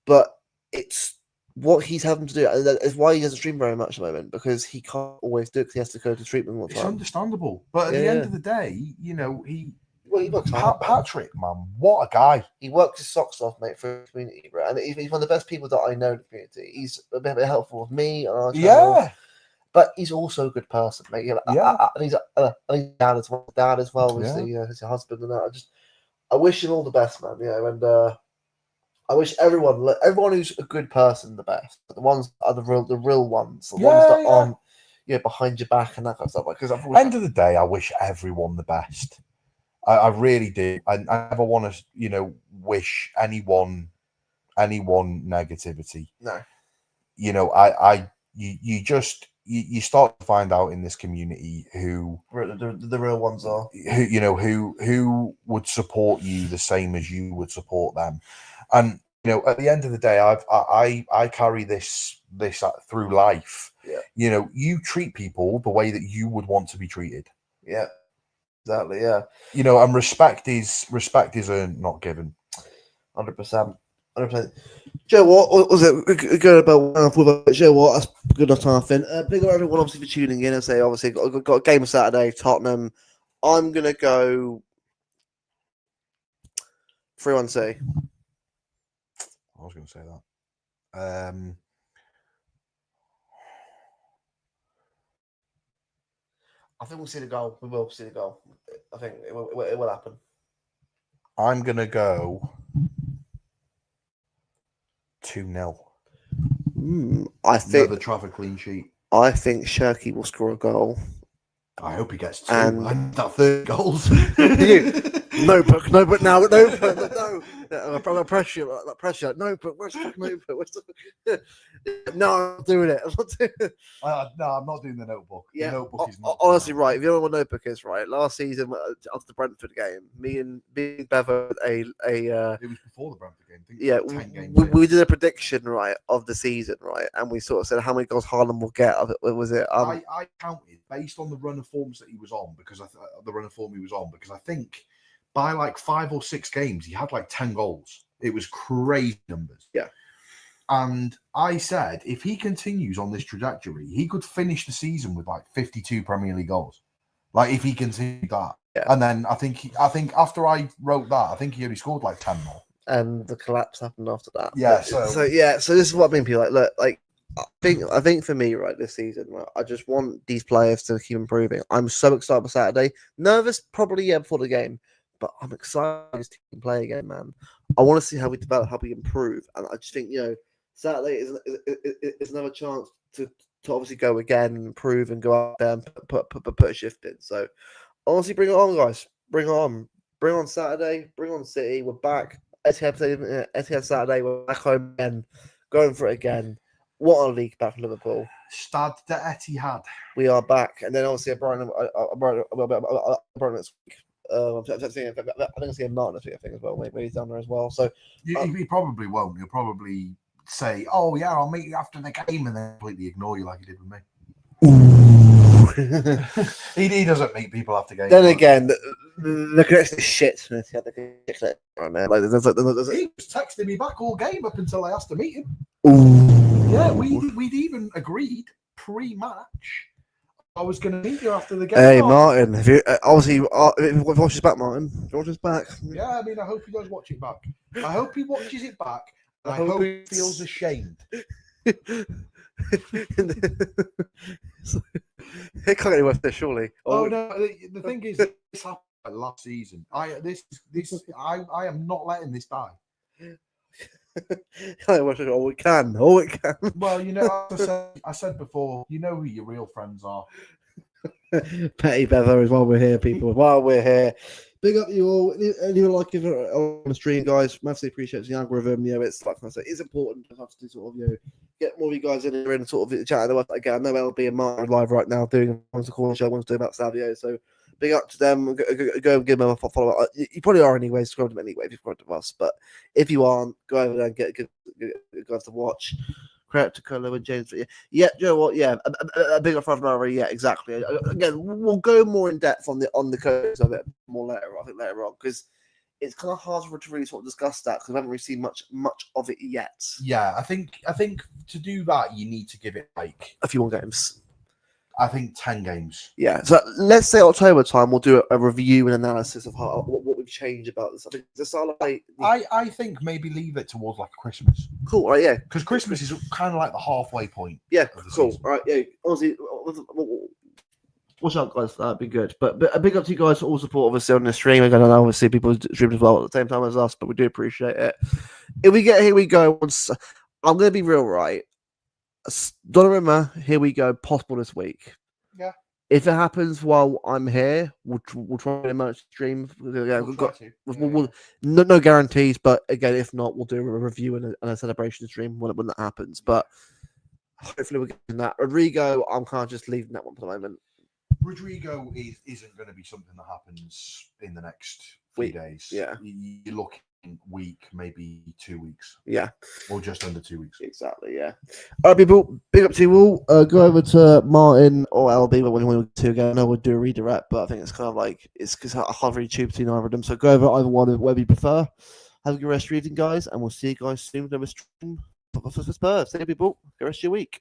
But it's what he's having to do, and that is why he doesn't stream very much at the moment, because he can't always do it because he has to go to treatment all the time.
It's understandable, but at the end of the day, he
works hard,
Patrick, man, what a guy!
He works his socks off, mate, for the community, bro, and he's one of the best people that I know in the community. He's a bit helpful with me and our channel, but he's also a good person, mate. And he's dad as well. Dad as well as his husband, and that. I wish him all the best, man. And I wish everyone who's a good person the best. The ones that are the real ones, the ones that aren't behind your back and that kind of stuff. Because
end of the day, I wish everyone the best. I really do. I never want to, wish anyone negativity.
No.
You start to find out in this community who
the real ones are.
Who would support you the same as you would support them. And at the end of the day, I carry this through life.
Yeah.
You treat people the way that you would want to be treated.
Yeah, exactly. Yeah.
And respect is earned, not given.
100%. Joe, what was it? Going about Joe, what? That's good enough time, Finn. Big up everyone, obviously, for tuning in. And say, obviously, got a game of Saturday, Tottenham. I'm gonna go 3-1-2.
I was going to say that.
I think we'll see the goal. We will see the goal. I think it will happen.
I'm going to go 2-0.
I think
another Trafford clean sheet.
I think Shirky will score a goal.
I hope he gets 2.
And
I need that 3 goals.
Notebook, no. Pressure. Notebook, where's the notebook? No, I'm doing it.
No, I'm not doing the Notebook.
Yeah,
the Notebook is not
honestly right. If you know what Notebook is, right? Last season after the Brentford game, me and Bevo
it was before the Brentford game.
Yeah,
10 games
we did a prediction right of the season, right, and we sort of said how many goals Haaland will get. Was it?
I counted based on the run of forms that he was on because I think by like 5 or 6 games he had like 10 goals. It was crazy numbers.
Yeah.
And I said, if he continues on this trajectory, he could finish the season with like 52 Premier League goals. Like if he continued that.
Yeah.
And then I think after I wrote that, I think he only scored like 10 more.
And the collapse happened after that.
Yeah,
But-
so-
so this is what I mean. People like, look, like I think for me, right, this season, right, I just want these players to keep improving. I'm so excited for Saturday. Nervous, probably before the game, but I'm excited to see him play again, man. I want to see how we develop, how we improve, and I just think Saturday is another chance to obviously go again, improve, and go out there and put a shift in. So honestly, bring it on, guys. Bring it on. Bring on Saturday. Bring on City. We're back. Etihad Saturday. We're back home again. Going for it again. What a league back in Liverpool.
Stade de Etihad.
We are back, and then obviously Brighton next week. I think I'm seeing Martin this week, I think, as well. Maybe he's down there as well. So
He probably won't. He'll probably say, "Oh yeah, I'll meet you after the game," and then completely ignore you like he did with me. He doesn't meet people after games.
then again, the connection is shit. Right, man. Like, there's
He was texting me back all game up until I asked to meet him.
Ooh.
Yeah, we'd even agreed pre-match. I was going to meet you after the game.
Hey,
Oh,
Martin, if you obviously if watch this back, Martin. If you watch this back.
Yeah, I mean, I hope he does watch it back. I hope he watches it back. And I
I hope
hope he
it's-
feels ashamed.
It can't get any worse there, surely.
Oh no! The thing is, this happened last season. I am not letting this die.
Oh, it can. Oh, it can.
Well, you know, as I said before, you know who your real friends are.
Petty Beather is while we're here, people. While we're here, big up you all. Anyone like it on the stream, guys? Massively appreciate the algorithm. It's like I said, it's important to have to sort of get more of you guys in here and sort of chat. Again, I know LB and Martin are live right now doing a corner show. I want to do about Savio, so big up to them. Go and give them a follow. You probably are anyway. Subscribe to them anyway if you've got to us. But if you aren't, go over there and get guys to watch. Credit to Colo and James. Yeah, you know what? Yeah, a bigger front runner. Yeah, exactly. Again, we'll go more in depth on the codes of it more later. I think later on because it's kind of hard for to really sort of discuss that because I haven't really seen much of it yet.
Yeah, I think to do that, you need to give it like
A few more games.
I think 10 games.
Yeah, so let's say October time, we'll do a review and analysis of what we've changed about this. I think this
I think maybe leave it towards like Christmas
cool, all right? Yeah,
because Christmas is kind of like the halfway point.
yeah,
of the
cool,
season.
all right. Yeah, honestly, watch out, guys. That'd be good. But a big up to you guys for all support, obviously on the stream. Again, I know obviously people stream as well at the same time as us, but we do appreciate it. If we get here, we go. I'm gonna be real, right? Donnarumma, here we go. Possible this week.
Yeah.
If it happens while I'm here, we'll try and manage to stream. Yeah, we've got no guarantees, but again, if not, we'll do a review and a celebration stream when that happens. But hopefully, we're getting that. Rodrigo, I'm kind of just leaving that one for the moment.
Rodrigo isn't going to be something that happens in the next few days.
yeah.
You're looking week, maybe 2 weeks,
Yeah,
or just under 2 weeks.
exactly. Yeah. All right, people. Big up to you all. Go over to Martin or LB, but when we want to again, I know we'll do a redirect, but I think it's kind of like it's because I can't really choose between either of them. So go over either one, whatever you prefer. Have a good rest of your evening, guys, and we'll see you guys soon. Over stream for Spurs. Thank you, people. Good rest of your week.